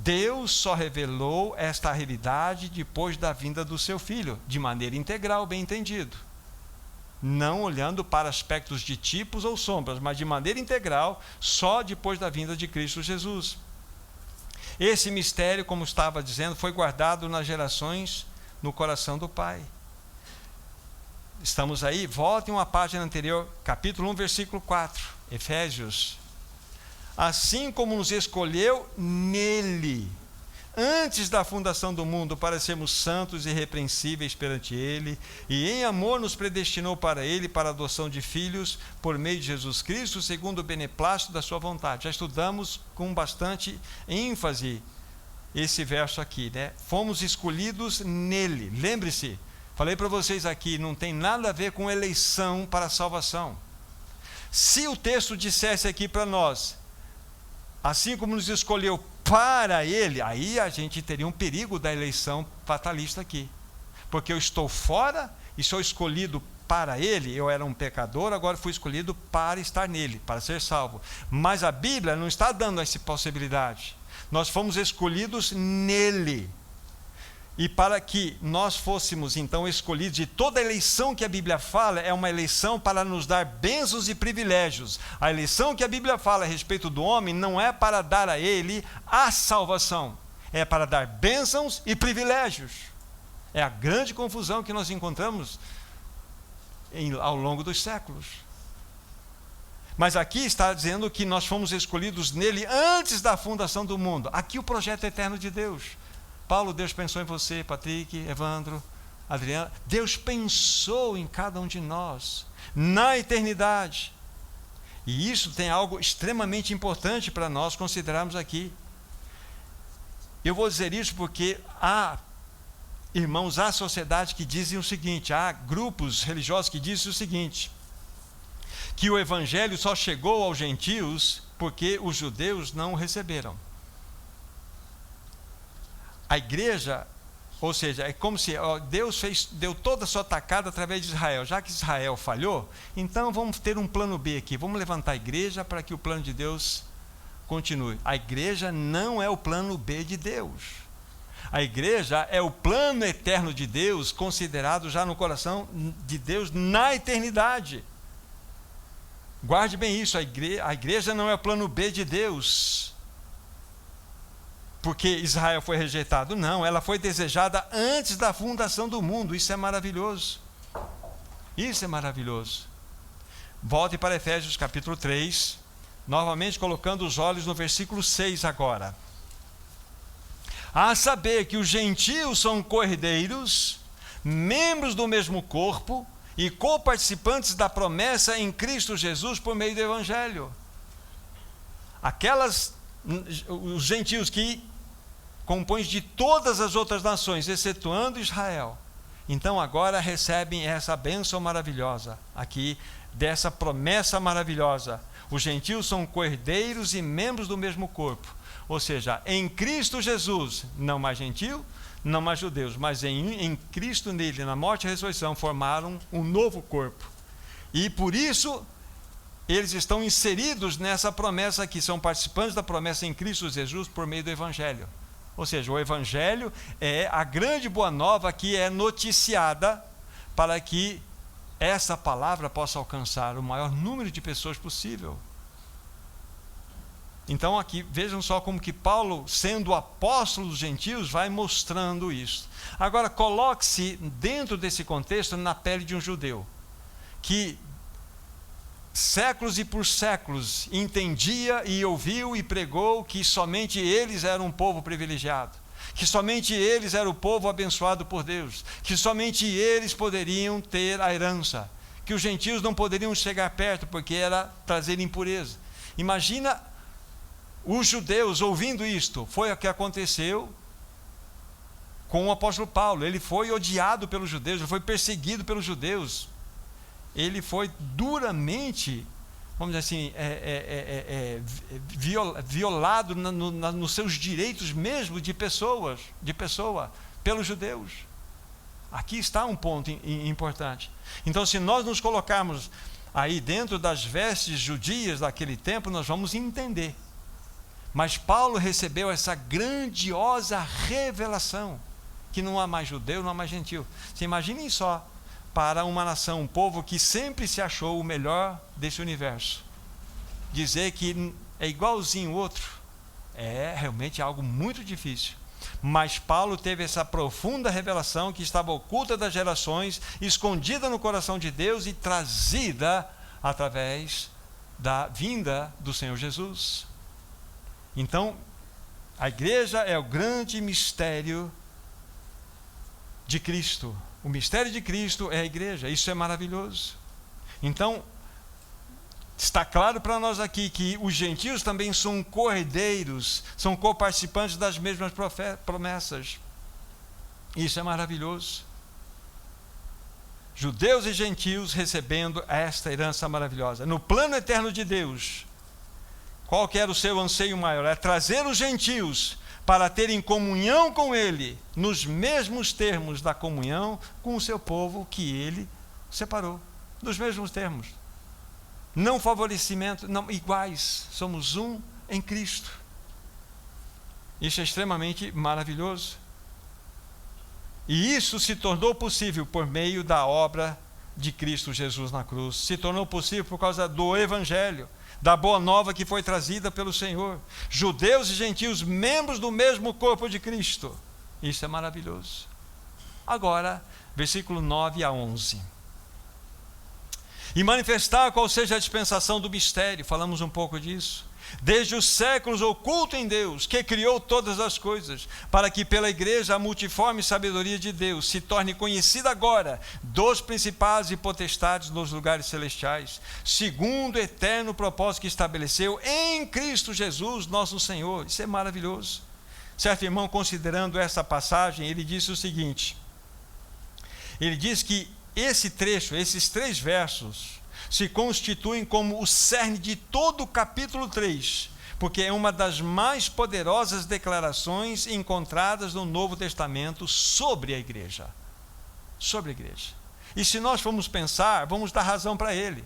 [SPEAKER 1] Deus só revelou esta realidade depois da vinda do seu Filho, de maneira integral, bem entendido. Não olhando para aspectos de tipos ou sombras, mas de maneira integral, só depois da vinda de Cristo Jesus. Esse mistério, como estava dizendo, foi guardado nas gerações no coração do Pai. Estamos aí, voltem uma página anterior, capítulo 1, versículo 4, Efésios. Assim como nos escolheu nele, antes da fundação do mundo, para sermos santos e irrepreensíveis perante ele, e em amor nos predestinou para ele, para a adoção de filhos, por meio de Jesus Cristo, segundo o beneplácito da sua vontade. Já estudamos com bastante ênfase esse verso aqui, né? Fomos escolhidos nele. Lembre-se, falei para vocês aqui, não tem nada a ver com eleição para a salvação. Se o texto dissesse aqui para nós, assim como nos escolheu para ele, aí a gente teria um perigo da eleição fatalista aqui. Porque eu estou fora e sou escolhido para ele, eu era um pecador, agora fui escolhido para estar nele, para ser salvo. Mas a Bíblia não está dando essa possibilidade. Nós fomos escolhidos nele. E para que nós fôssemos então escolhidos, e toda eleição que a Bíblia fala é uma eleição para nos dar bênçãos e privilégios. A eleição que a Bíblia fala a respeito do homem não é para dar a ele a salvação, é para dar bênçãos e privilégios. É a grande confusão que nós encontramos ao longo dos séculos. Mas aqui está dizendo que nós fomos escolhidos nele antes da fundação do mundo. Aqui o projeto eterno de Deus. Paulo, Deus pensou em você, Patrick, Evandro, Adriano. Deus pensou em cada um de nós, na eternidade. E isso tem algo extremamente importante para nós considerarmos aqui. Eu vou dizer isso porque há, irmãos, há sociedades que dizem o seguinte, há grupos religiosos que dizem o seguinte, que o evangelho só chegou aos gentios porque os judeus não o receberam. A igreja, ou seja, é como se Deus deu toda a sua tacada através de Israel. Já que Israel falhou, então vamos ter um plano B aqui. Vamos levantar a igreja para que o plano de Deus continue. A igreja não é o plano B de Deus. A igreja é o plano eterno de Deus, considerado já no coração de Deus na eternidade. Guarde bem isso, a igreja não é o plano B de Deus, porque Israel foi rejeitado. Não, ela foi desejada antes da fundação do mundo. Isso é maravilhoso. Isso é maravilhoso. Volte para Efésios capítulo 3, novamente colocando os olhos no versículo 6 agora. A saber que os gentios são co-herdeiros, membros do mesmo corpo e co-participantes da promessa em Cristo Jesus por meio do Evangelho. Os gentios que compõem de todas as outras nações, excetuando Israel, então agora recebem essa bênção maravilhosa aqui, dessa promessa maravilhosa. Os gentios são co-herdeiros e membros do mesmo corpo, ou seja, em Cristo Jesus, não mais gentio, não mais judeus, mas em Cristo nele, na morte e ressurreição, formaram um novo corpo. E por isso eles estão inseridos nessa promessa aqui, são participantes da promessa em Cristo Jesus por meio do Evangelho. Ou seja, o Evangelho é a grande boa nova que é noticiada para que essa palavra possa alcançar o maior número de pessoas possível. Então aqui, vejam só como que Paulo, sendo o apóstolo dos gentios, vai mostrando isso. Agora, coloque-se dentro desse contexto na pele de um judeu, que séculos e por séculos entendia e ouviu e pregou que somente eles eram um povo privilegiado, que somente eles eram o povo abençoado por Deus, que somente eles poderiam ter a herança, que os gentios não poderiam chegar perto porque era trazer impureza. Imagina os judeus ouvindo isto. Foi o que aconteceu com o apóstolo Paulo. Ele foi odiado pelos judeus, ele foi perseguido pelos judeus, ele foi duramente, vamos dizer assim, violado nos seus direitos mesmo de pessoa pelos judeus. Aqui está um ponto importante. Então, se nós nos colocarmos aí dentro das vestes judias daquele tempo, nós vamos entender. Mas Paulo recebeu essa grandiosa revelação, que não há mais judeu, não há mais gentil. Se imaginem só, para uma nação, um povo que sempre se achou o melhor desse universo, dizer que é igualzinho o outro, é realmente algo muito difícil. Mas Paulo teve essa profunda revelação que estava oculta das gerações, escondida no coração de Deus e trazida através da vinda do Senhor Jesus. Então, a igreja é o grande mistério de Cristo. O mistério de Cristo é a igreja. Isso é maravilhoso. Então, está claro para nós aqui que os gentios também são co-herdeiros, são co-participantes das mesmas promessas. Isso é maravilhoso. Judeus e gentios recebendo esta herança maravilhosa. No plano eterno de Deus, qual que era o seu anseio maior? É trazer os gentios para terem comunhão com Ele, nos mesmos termos da comunhão com o seu povo que Ele separou. Nos mesmos termos. Não favorecimento, não, iguais, somos um em Cristo. Isso é extremamente maravilhoso. E isso se tornou possível por meio da obra de Cristo Jesus na cruz. Se tornou possível por causa do Evangelho, da boa nova que foi trazida pelo Senhor. Judeus e gentios, membros do mesmo corpo de Cristo. Isso é maravilhoso. Agora, versículo 9 a 11. E manifestar qual seja a dispensação do mistério, falamos um pouco disso, desde os séculos oculto em Deus, que criou todas as coisas, para que pela igreja a multiforme sabedoria de Deus se torne conhecida agora dos principados e potestades nos lugares celestiais, segundo o eterno propósito que estabeleceu em Cristo Jesus, nosso Senhor. Isso é maravilhoso. Certo irmão, considerando essa passagem, ele disse o seguinte, ele diz que esse trecho, esses 3 versos, se constituem como o cerne de todo o capítulo 3, porque é uma das mais poderosas declarações encontradas no Novo Testamento sobre a igreja. Sobre a igreja. E se nós formos pensar, vamos dar razão para ele.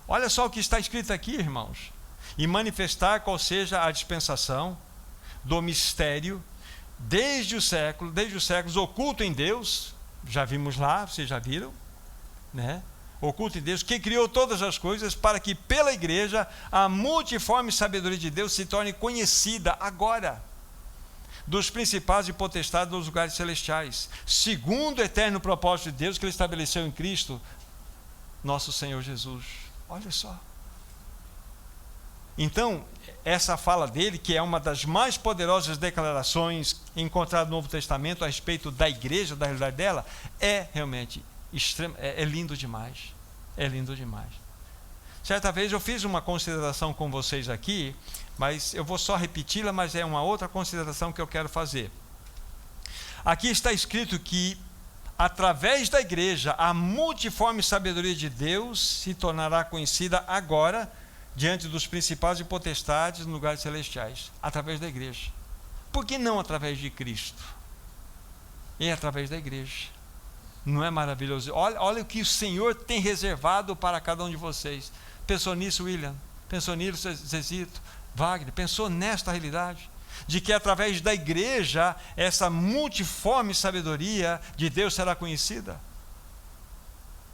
[SPEAKER 1] Olha só o que está escrito aqui, irmãos. E manifestar qual seja a dispensação do mistério desde os séculos, oculto em Deus. Já vimos lá, vocês já viram, né? Oculto em Deus, que criou todas as coisas para que pela igreja a multiforme sabedoria de Deus se torne conhecida agora dos principados e potestades dos lugares celestiais, segundo o eterno propósito de Deus que Ele estabeleceu em Cristo, nosso Senhor Jesus. Olha só. Então, essa fala dele, que é uma das mais poderosas declarações encontradas no Novo Testamento a respeito da igreja, da realidade dela, é realmente é lindo demais. É lindo demais. Certa vez eu fiz uma consideração com vocês aqui, mas eu vou só repeti-la, mas é uma outra consideração que eu quero fazer. Aqui está escrito que, através da igreja, a multiforme sabedoria de Deus se tornará conhecida agora, diante dos principados e potestades nos lugares celestiais, através da igreja. Por que não através de Cristo? É através da igreja. Não é maravilhoso? Olha o que o Senhor tem reservado para cada um de vocês. Pensou nisso, William? Pensou nisso, Zezito? Wagner? Pensou nesta realidade? De que através da igreja, essa multiforme sabedoria de Deus será conhecida?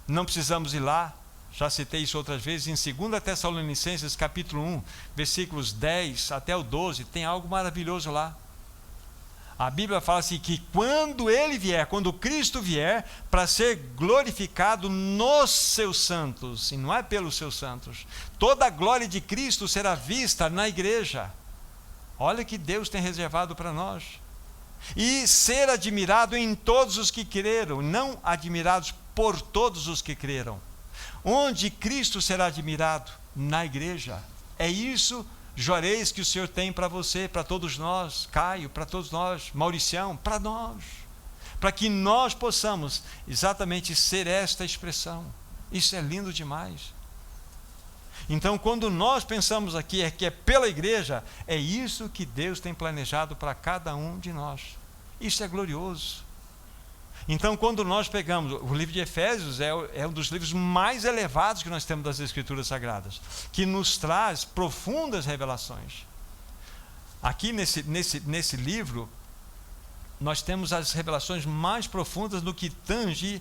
[SPEAKER 1] Não precisamos ir lá. Já citei isso outras vezes, em 2 Tessalonicenses capítulo 1, versículos 10 até o 12, tem algo maravilhoso lá. A Bíblia fala assim que quando ele vier, quando Cristo vier, para ser glorificado nos seus santos, e não é pelos seus santos, toda a glória de Cristo será vista na igreja. Olha que Deus tem reservado para nós. E ser admirado em todos os que creram, não admirados por todos os que creram. Onde Cristo será admirado? Na igreja. É isso, Juarez, que o Senhor tem para você, para todos nós, Caio, para todos nós, Mauricião, para nós. Para que nós possamos exatamente ser esta expressão. Isso é lindo demais. Então, quando nós pensamos aqui que é pela igreja, é isso que Deus tem planejado para cada um de nós. Isso é glorioso. Então, quando nós pegamos, o livro de Efésios é um dos livros mais elevados que nós temos das Escrituras Sagradas, que nos traz profundas revelações. Aqui nesse livro, nós temos as revelações mais profundas no que tange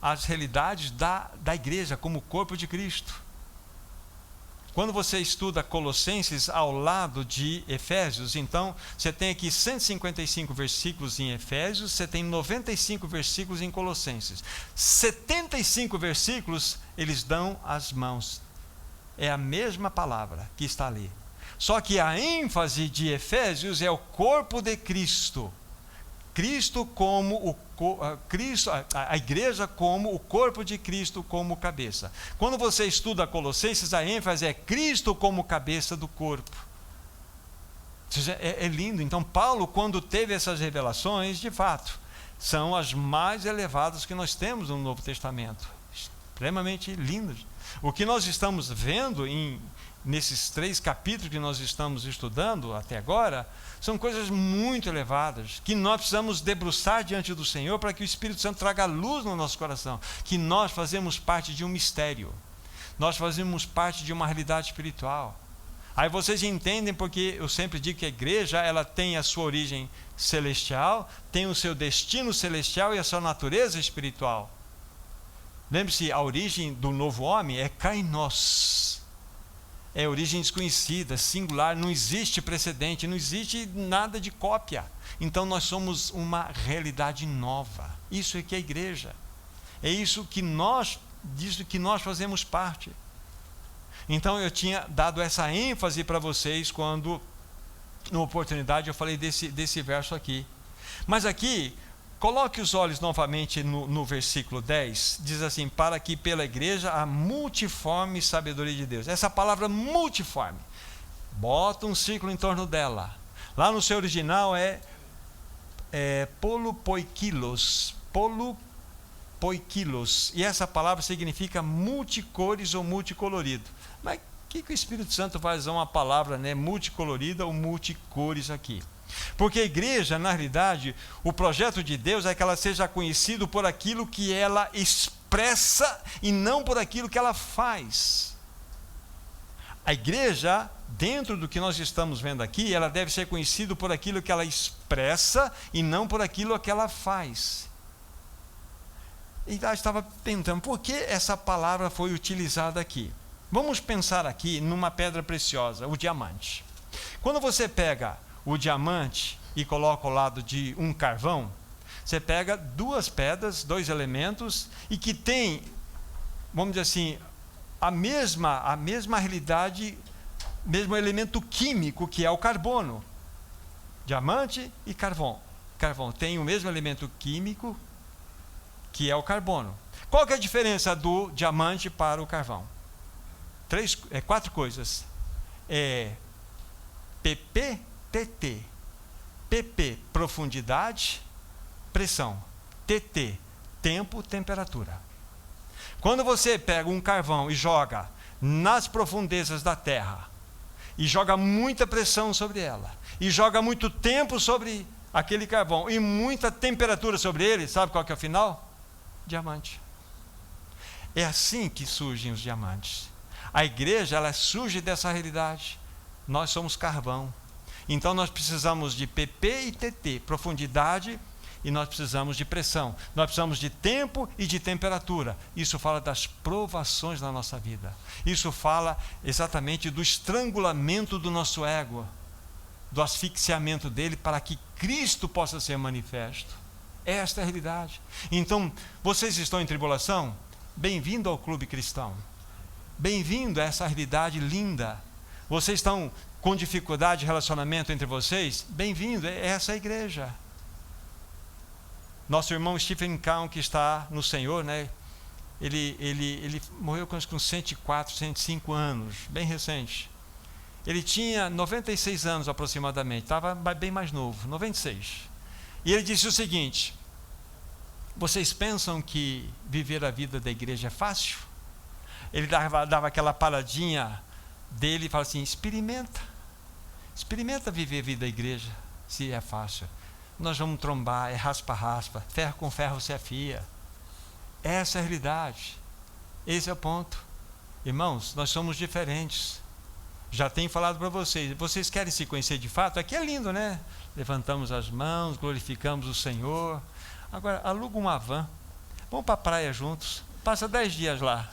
[SPEAKER 1] as realidades da igreja, como corpo de Cristo. Quando você estuda Colossenses ao lado de Efésios, então você tem aqui 155 versículos em Efésios, você tem 95 versículos em Colossenses. 75 versículos eles dão as mãos. É a mesma palavra que está ali. Só que a ênfase de Efésios é o corpo de Cristo. Cristo como a igreja como o corpo de Cristo como cabeça. Quando você estuda Colossenses, a ênfase é Cristo como cabeça do corpo. Ou seja, é lindo. Então Paulo, quando teve essas revelações, de fato, são as mais elevadas que nós temos no Novo Testamento. Extremamente lindas. O que nós estamos vendo nesses 3 capítulos que nós estamos estudando até agora, são coisas muito elevadas, que nós precisamos debruçar diante do Senhor para que o Espírito Santo traga luz no nosso coração, que nós fazemos parte de um mistério, nós fazemos parte de uma realidade espiritual. Aí vocês entendem porque eu sempre digo que a igreja, ela tem a sua origem celestial, tem o seu destino celestial e a sua natureza espiritual. Lembre-se, a origem do novo homem é kainos. É origem desconhecida, singular, não existe precedente, não existe nada de cópia. Então nós somos uma realidade nova. Isso é que é a igreja. É isso que nós fazemos parte. Então eu tinha dado essa ênfase para vocês quando, numa oportunidade, eu falei desse verso aqui. Mas aqui, coloque os olhos novamente no versículo 10, diz assim, para que pela igreja a multiforme sabedoria de Deus. Essa palavra multiforme, bota um círculo em torno dela. Lá no seu original é polupoikilos, e essa palavra significa multicores ou multicolorido. Mas o que o Espírito Santo vai usar uma palavra, multicolorida ou multicores aqui? Porque a igreja, na realidade, o projeto de Deus é que ela seja conhecida por aquilo que ela expressa e não por aquilo que ela faz. A igreja, dentro do que nós estamos vendo aqui, ela deve ser conhecida por aquilo que ela expressa e não por aquilo que ela faz. E eu estava pensando, por que essa palavra foi utilizada aqui? Vamos pensar aqui numa pedra preciosa, o diamante. Quando você pega o diamante e coloca ao lado de um carvão, você pega 2 pedras, 2 elementos, e que tem, vamos dizer assim, a mesma realidade, mesmo elemento químico que é o carbono. Diamante e carvão. Carvão tem o mesmo elemento químico que é o carbono. Qual que é a diferença do diamante para o carvão? 4 coisas. TT. PP, profundidade, pressão. TT, tempo, temperatura. Quando você pega um carvão e joga nas profundezas da terra, e joga muita pressão sobre ela, e joga muito tempo sobre aquele carvão, e muita temperatura sobre ele, sabe qual que é o final? Diamante. É assim que surgem os diamantes. A igreja, ela surge dessa realidade. Nós somos carvão. Então nós precisamos de PP e TT, profundidade, e nós precisamos de pressão. Nós precisamos de tempo e de temperatura. Isso fala das provações na nossa vida. Isso fala exatamente do estrangulamento do nosso ego, do asfixiamento dele, para que Cristo possa ser manifesto. Esta é a realidade. Então, vocês estão em tribulação? Bem-vindo ao clube cristão. Bem-vindo a essa realidade linda. Vocês estão com dificuldade de relacionamento entre vocês? Bem-vindo, essa é a igreja. Nosso irmão Stephen Kahn, que está no Senhor, né? Ele morreu com 104, 105 anos, bem recente. Ele tinha 96 anos aproximadamente, estava bem mais novo, 96. E ele disse o seguinte: vocês pensam que viver a vida da igreja é fácil? Ele dava aquela paradinha dele e falava assim: experimenta viver a vida da igreja, se é fácil. Nós vamos trombar, é raspa-raspa, ferro com ferro se afia. Essa é a realidade. Esse é o ponto. Irmãos, nós somos diferentes. Já tenho falado para vocês. Vocês querem se conhecer de fato? Aqui é lindo, né? Levantamos as mãos, glorificamos o Senhor. Agora, aluga uma van. Vamos para a praia juntos. Passa 10 dias lá.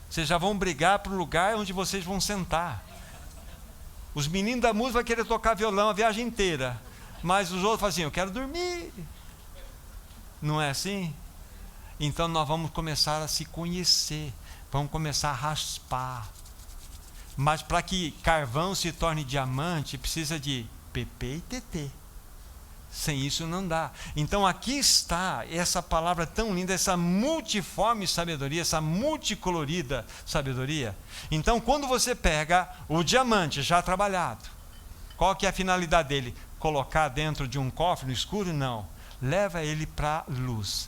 [SPEAKER 1] Vocês já vão brigar para o lugar onde vocês vão sentar. Os meninos da música vão querer tocar violão a viagem inteira. Mas os outros falam assim: eu quero dormir. Não é assim? Então nós vamos começar a se conhecer. Vamos começar a raspar. Mas para que carvão se torne diamante, precisa de PP e TT. Sem isso não dá. Então aqui está essa palavra tão linda, essa multiforme sabedoria, essa multicolorida sabedoria. Então quando você pega o diamante já trabalhado, qual que é a finalidade dele? Colocar dentro de um cofre no escuro? Não. Leva ele para a luz.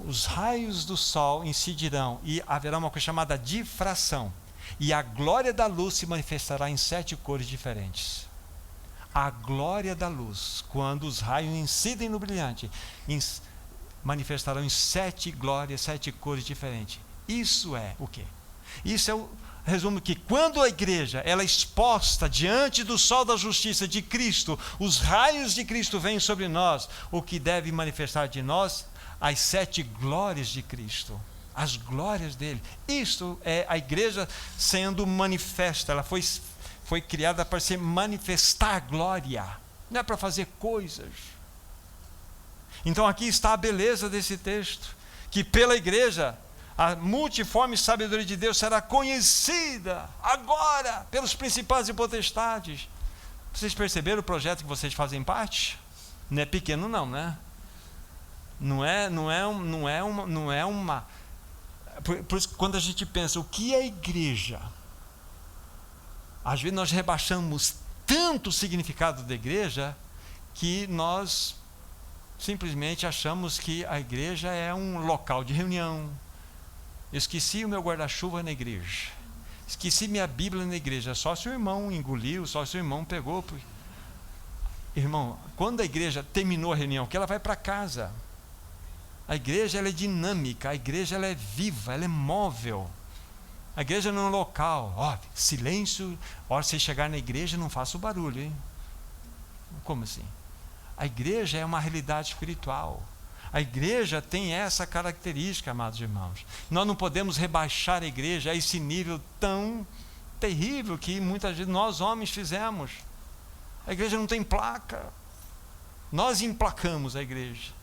[SPEAKER 1] Os raios do sol incidirão e haverá uma coisa chamada difração. E a glória da luz se manifestará em 7 cores diferentes. A glória da luz, quando os raios incidem no brilhante, manifestarão em 7 glórias, 7 cores diferentes. Isso é o quê? Isso é o resumo que quando a igreja ela é exposta diante do sol da justiça de Cristo, os raios de Cristo vêm sobre nós, o que deve manifestar de nós as 7 glórias de Cristo, as glórias dele. Isto é a igreja sendo manifesta. Ela foi criada para se manifestar glória, não é para fazer coisas. Então aqui está a beleza desse texto, que pela igreja a multiforme sabedoria de Deus será conhecida agora pelos principados e potestades. Vocês perceberam o projeto que vocês fazem parte? Não é pequeno não, né? Não é uma. Por isso que quando a gente pensa o que é igreja, às vezes nós rebaixamos tanto o significado da igreja que nós simplesmente achamos que a igreja é um local de reunião. Esqueci o meu guarda-chuva na igreja. Esqueci minha Bíblia na igreja. Só se o irmão engoliu, só se o irmão pegou. Irmão, quando a igreja terminou a reunião, que ela vai para casa. A igreja ela é dinâmica, a igreja ela é viva, ela é móvel. A igreja não é um local. Ó, silêncio, hora você chegar na igreja, não faça o barulho, hein? Como assim? A igreja é uma realidade espiritual. A igreja tem essa característica, amados irmãos. Nós não podemos rebaixar a igreja a esse nível tão terrível que muitas vezes nós homens fizemos. A igreja não tem placa. Nós emplacamos a igreja.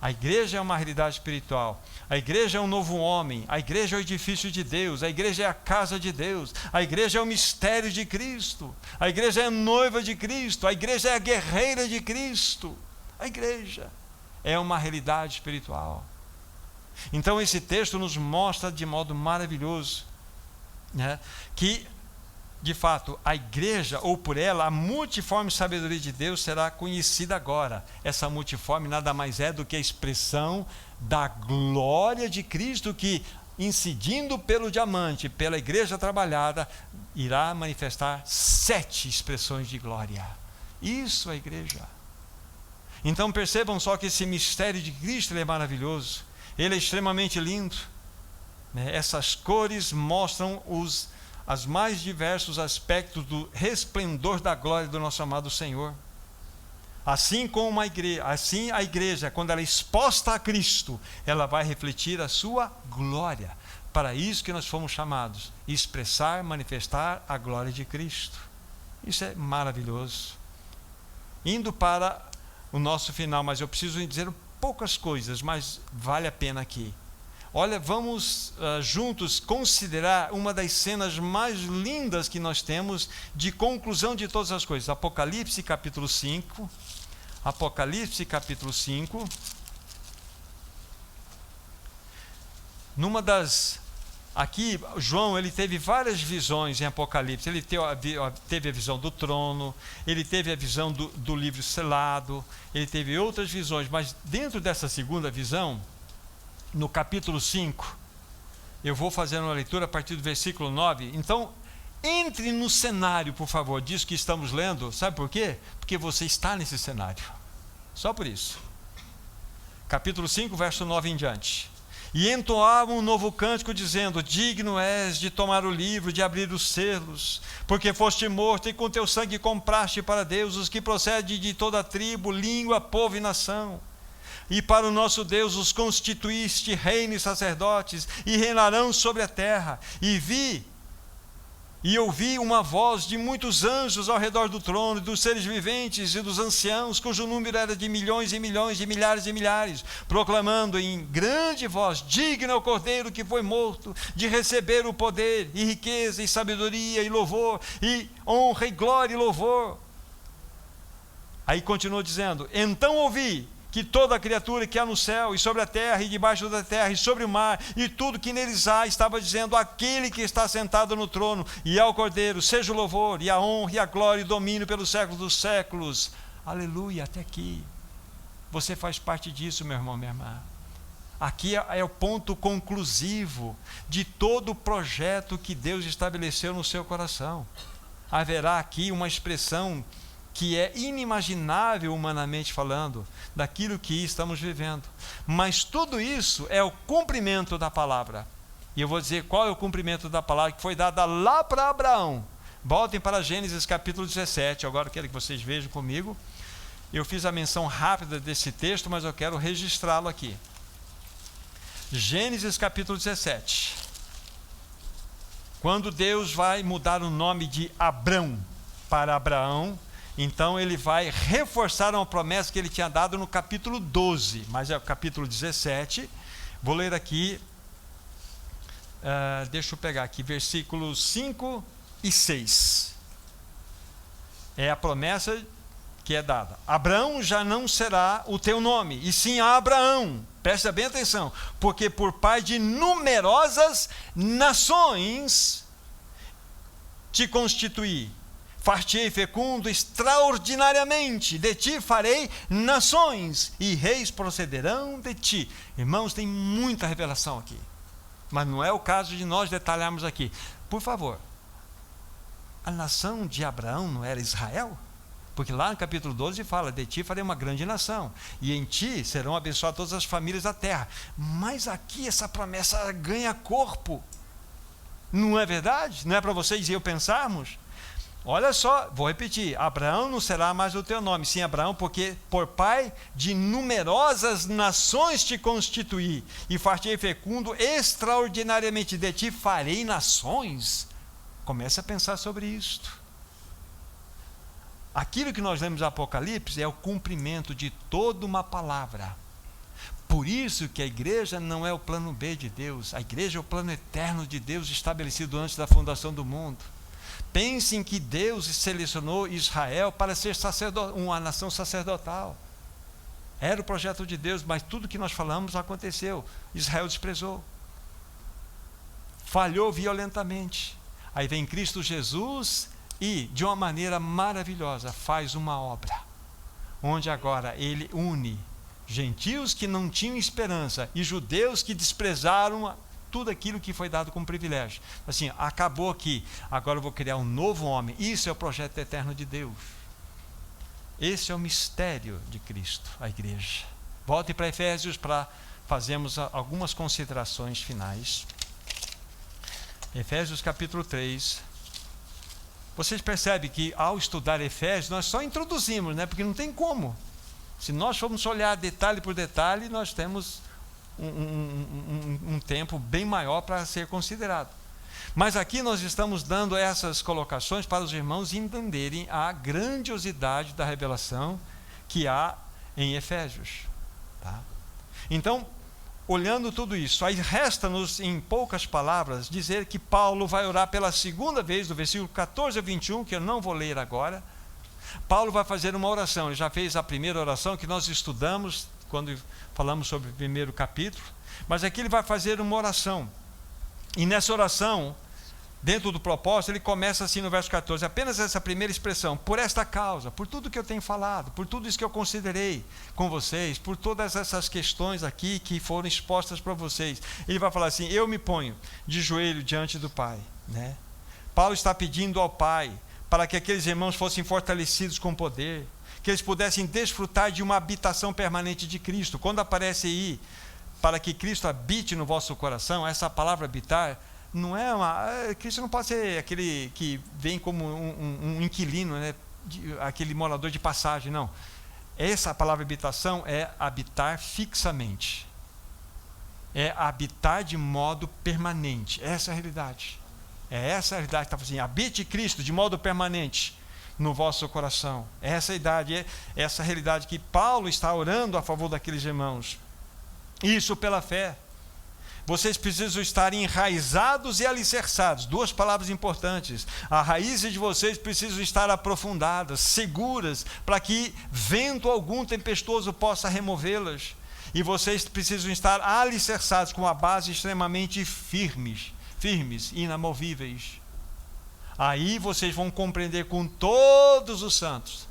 [SPEAKER 1] A igreja é uma realidade espiritual. A igreja é um novo homem. A igreja é o edifício de Deus. A igreja é a casa de Deus. A igreja é o mistério de Cristo. A igreja é a noiva de Cristo. A igreja é a guerreira de Cristo. A igreja é uma realidade espiritual. Então esse texto nos mostra de modo maravilhoso, né, que de fato a igreja, ou por ela, a multiforme sabedoria de Deus será conhecida agora. Essa multiforme nada mais é do que a expressão da glória de Cristo que, incidindo pelo diamante, pela igreja trabalhada, irá manifestar 7 expressões de glória. Isso é a igreja. Então percebam só que esse mistério de Cristo é maravilhoso. Ele é extremamente lindo, né? Essas cores mostram os mais diversos aspectos do resplendor da glória do nosso amado Senhor. Assim como assim a igreja, quando ela é exposta a Cristo, ela vai refletir a sua glória. Para isso que nós fomos chamados, expressar, manifestar a glória de Cristo. Isso é maravilhoso. Indo para o nosso final, mas eu preciso dizer poucas coisas, mas vale a pena aqui. Olha, vamos juntos considerar uma das cenas mais lindas que nós temos de conclusão de todas as coisas. Apocalipse capítulo 5. Apocalipse capítulo 5. Aqui, João, ele teve várias visões em Apocalipse. Ele teve a visão do trono, ele teve a visão do livro selado, ele teve outras visões, mas dentro dessa segunda visão, no capítulo 5, eu vou fazer uma leitura a partir do versículo 9. Então, entre no cenário, por favor, disso que estamos lendo. Sabe por quê? Porque você está nesse cenário. Só por isso. Capítulo 5, verso 9 em diante. E entoavam um novo cântico, dizendo: digno és de tomar o livro, de abrir os selos, porque foste morto e com teu sangue compraste para Deus os que procedem de toda tribo, língua, povo e nação. E para o nosso Deus os constituíste reino e sacerdotes, e reinarão sobre a terra. E ouvi uma voz de muitos anjos ao redor do trono, dos seres viventes e dos anciãos, cujo número era de milhões e milhões, de milhares e milhares, proclamando em grande voz: digno é o Cordeiro que foi morto de receber o poder, e riqueza, e sabedoria, e louvor, e honra, e glória, e louvor. Aí continuou dizendo: então ouvi que toda criatura que há no céu, e sobre a terra, e debaixo da terra, e sobre o mar, e tudo que neles há, estava dizendo àquele que está sentado no trono, e ao Cordeiro, seja o louvor, e a honra, e a glória, e o domínio pelos séculos dos séculos. Aleluia, até aqui. Você faz parte disso, meu irmão, minha irmã. Aqui é o ponto conclusivo de todo o projeto que Deus estabeleceu no seu coração. Haverá aqui uma expressão que é inimaginável humanamente falando, daquilo que estamos vivendo. Mas tudo isso é o cumprimento da palavra. E eu vou dizer qual é o cumprimento da palavra que foi dada lá para Abraão. Voltem para Gênesis capítulo 17, agora eu quero que vocês vejam comigo. Eu fiz a menção rápida desse texto, mas eu quero registrá-lo aqui. Gênesis capítulo 17. Quando Deus vai mudar o nome de Abrão para Abraão, então ele vai reforçar uma promessa que ele tinha dado no capítulo 12, mas é o capítulo 17. Vou ler aqui, deixa eu pegar aqui, versículos 5 e 6. É a promessa que é dada: Abrão já não será o teu nome, e sim Abraão. Presta bem atenção, porque por pai de numerosas nações te constituí. Far-te-ei fecundo extraordinariamente, de ti farei nações, e reis procederão de ti. Irmãos, tem muita revelação aqui, mas não é o caso de nós detalharmos aqui. Por favor, a nação de Abraão não era Israel? Porque lá no capítulo 12 fala: de ti farei uma grande nação, e em ti serão abençoadas todas as famílias da terra. Mas aqui essa promessa ganha corpo. Não é verdade? Não é para vocês e eu pensarmos? Olha só, vou repetir: Abraão não será mais o teu nome, sim Abraão, porque por pai de numerosas nações te constituí, e far-te-ei fecundo extraordinariamente, de ti farei nações. Comece a pensar sobre isto. Aquilo que nós lemos no Apocalipse é o cumprimento de toda uma palavra. Por isso que a igreja não é o plano B de Deus, a igreja é o plano eterno de Deus estabelecido antes da fundação do mundo. Pensem que Deus selecionou Israel para ser uma nação sacerdotal. Era o projeto de Deus, mas tudo que nós falamos aconteceu. Israel desprezou, falhou violentamente. Aí vem Cristo Jesus e, de uma maneira maravilhosa, faz uma obra, onde agora ele une gentios que não tinham esperança e judeus que desprezaram tudo aquilo que foi dado como privilégio. Assim, acabou aqui, agora eu vou criar um novo homem. Isso é o projeto eterno de Deus. Esse é o mistério de Cristo, a igreja. Volte para Efésios para fazermos algumas considerações finais. Efésios capítulo 3. Vocês percebem que ao estudar Efésios, nós só introduzimos, né? Porque não tem como. Se nós formos olhar detalhe por detalhe, nós temos um tempo bem maior para ser considerado. Mas aqui nós estamos dando essas colocações para os irmãos entenderem a grandiosidade da revelação que há em Efésios. Tá? Então, olhando tudo isso, aí resta-nos, em poucas palavras, dizer que Paulo vai orar pela segunda vez, do versículo 14 a 21, que eu não vou ler agora. Paulo vai fazer uma oração. Ele já fez a primeira oração que nós estudamos quando falamos sobre o primeiro capítulo, mas aqui ele vai fazer uma oração. E nessa oração, dentro do propósito, ele começa assim no verso 14, apenas essa primeira expressão: por esta causa, por tudo que eu tenho falado, por tudo isso que eu considerei com vocês, por todas essas questões aqui que foram expostas para vocês. Ele vai falar assim: eu me ponho de joelho diante do Pai. Né? Paulo está pedindo ao Pai para que aqueles irmãos fossem fortalecidos com poder, que eles pudessem desfrutar de uma habitação permanente de Cristo. Quando aparece aí, para que Cristo habite no vosso coração, essa palavra habitar, não é uma... Cristo não pode ser aquele que vem como um inquilino, né? Aquele morador de passagem, não. Essa palavra habitação é habitar fixamente. É habitar de modo permanente. Essa é a realidade. É essa a realidade que está falando assim: habite Cristo de modo permanente no vosso coração. Essa é essa realidade que Paulo está orando a favor daqueles irmãos. Isso pela fé. Vocês precisam estar enraizados e alicerçados. Duas palavras importantes. As raízes de vocês precisam estar aprofundadas, seguras, para que vento algum tempestuoso possa removê-las. E vocês precisam estar alicerçados com uma base extremamente firmes, inamovíveis. Aí vocês vão compreender com todos os santos.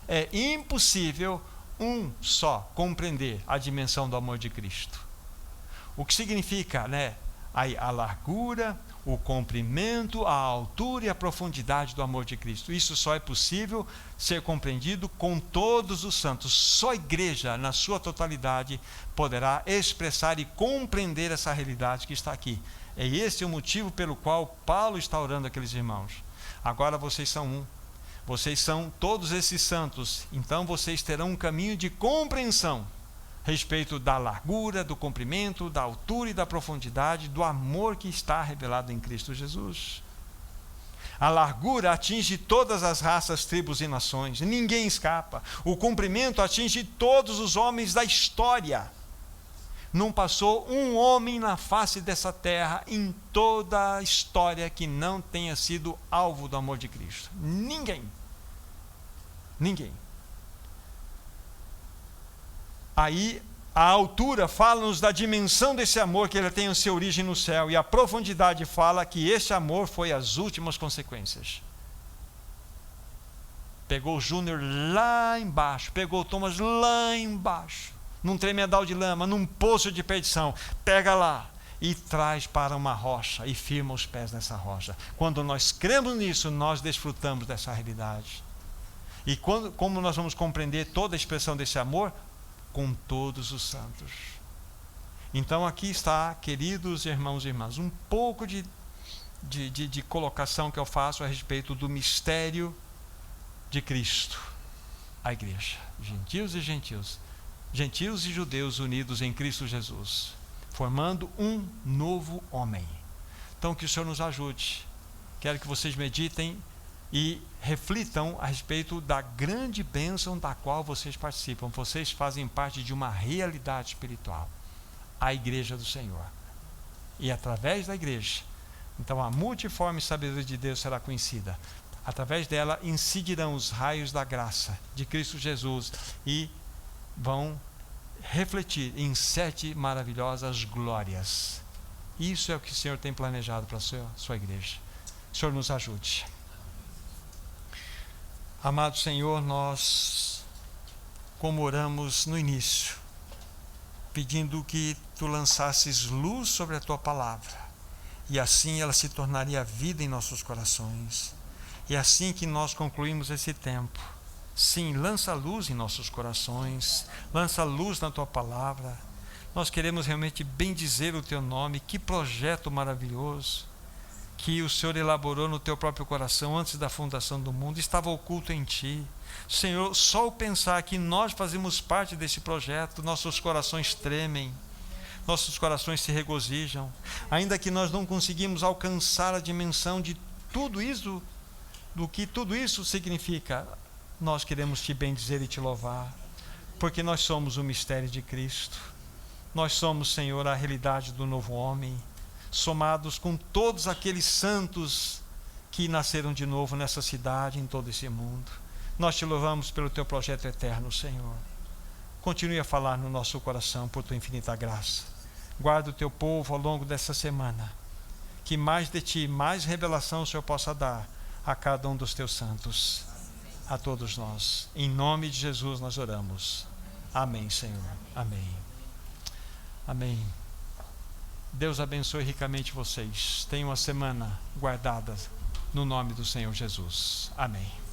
[SPEAKER 1] É impossível um só compreender a dimensão do amor de Cristo. O que significa, né? A largura, o comprimento, a altura e a profundidade do amor de Cristo. Isso só é possível ser compreendido com todos os santos. Só a igreja, na sua totalidade, poderá expressar e compreender essa realidade que está aqui. É esse o motivo pelo qual Paulo está orando aqueles irmãos. Agora vocês são um. Vocês são todos esses santos, então vocês terão um caminho de compreensão a respeito da largura, do comprimento, da altura e da profundidade do amor que está revelado em Cristo Jesus. A largura atinge todas as raças, tribos e nações, ninguém escapa. O comprimento atinge todos os homens da história. Não passou um homem na face dessa terra em toda a história que não tenha sido alvo do amor de Cristo. Ninguém. Aí a altura fala-nos da dimensão desse amor, que ele tem a sua origem no céu, e a profundidade fala que esse amor foi as últimas consequências. Pegou o Júnior lá embaixo, pegou o Thomas lá embaixo, num tremedal de lama, num poço de perdição, pega lá e traz para uma rocha e firma os pés nessa rocha. Quando nós cremos nisso, nós desfrutamos dessa realidade. E como nós vamos compreender toda a expressão desse amor? Com todos os santos. Então aqui está, queridos irmãos e irmãs, um pouco de colocação que eu faço a respeito do mistério de Cristo, a igreja, gentios e gentios e judeus unidos em Cristo Jesus, formando um novo homem. Então que o Senhor nos ajude. Quero que vocês meditem e reflitam a respeito da grande bênção da qual vocês participam. Vocês fazem parte de uma realidade espiritual, a igreja do Senhor. E através da igreja, então a multiforme sabedoria de Deus será conhecida. Através dela incidirão os raios da graça de Cristo Jesus e vão refletir em 7 maravilhosas glórias. Isso é o que o Senhor tem planejado para a sua igreja. O Senhor nos ajude. Amado Senhor, nós, como oramos no início, pedindo que Tu lançasses luz sobre a Tua palavra, e assim ela se tornaria vida em nossos corações. E assim que nós concluímos esse tempo, sim, lança luz em nossos corações, lança luz na Tua palavra. Nós queremos realmente bendizer o Teu nome. Que projeto maravilhoso que o Senhor elaborou no Teu próprio coração antes da fundação do mundo, estava oculto em Ti. Senhor, só o pensar que nós fazemos parte desse projeto, nossos corações tremem. nossos corações se regozijam, ainda que nós não conseguimos alcançar a dimensão de tudo isso, do que tudo isso significa. Nós queremos te bendizer e te louvar, porque nós somos o mistério de Cristo. Nós somos, Senhor, a realidade do novo homem, somados com todos aqueles santos que nasceram de novo nessa cidade, em todo esse mundo. Nós te louvamos pelo teu projeto eterno, Senhor. Continue a falar no nosso coração por tua infinita graça. Guarda o teu povo ao longo dessa semana, que mais de ti, mais revelação o Senhor possa dar a cada um dos teus santos, a todos nós. Em nome de Jesus nós oramos. Amém, Senhor. Amém. Amém. Deus abençoe ricamente vocês. Tenham uma semana guardada no nome do Senhor Jesus. Amém.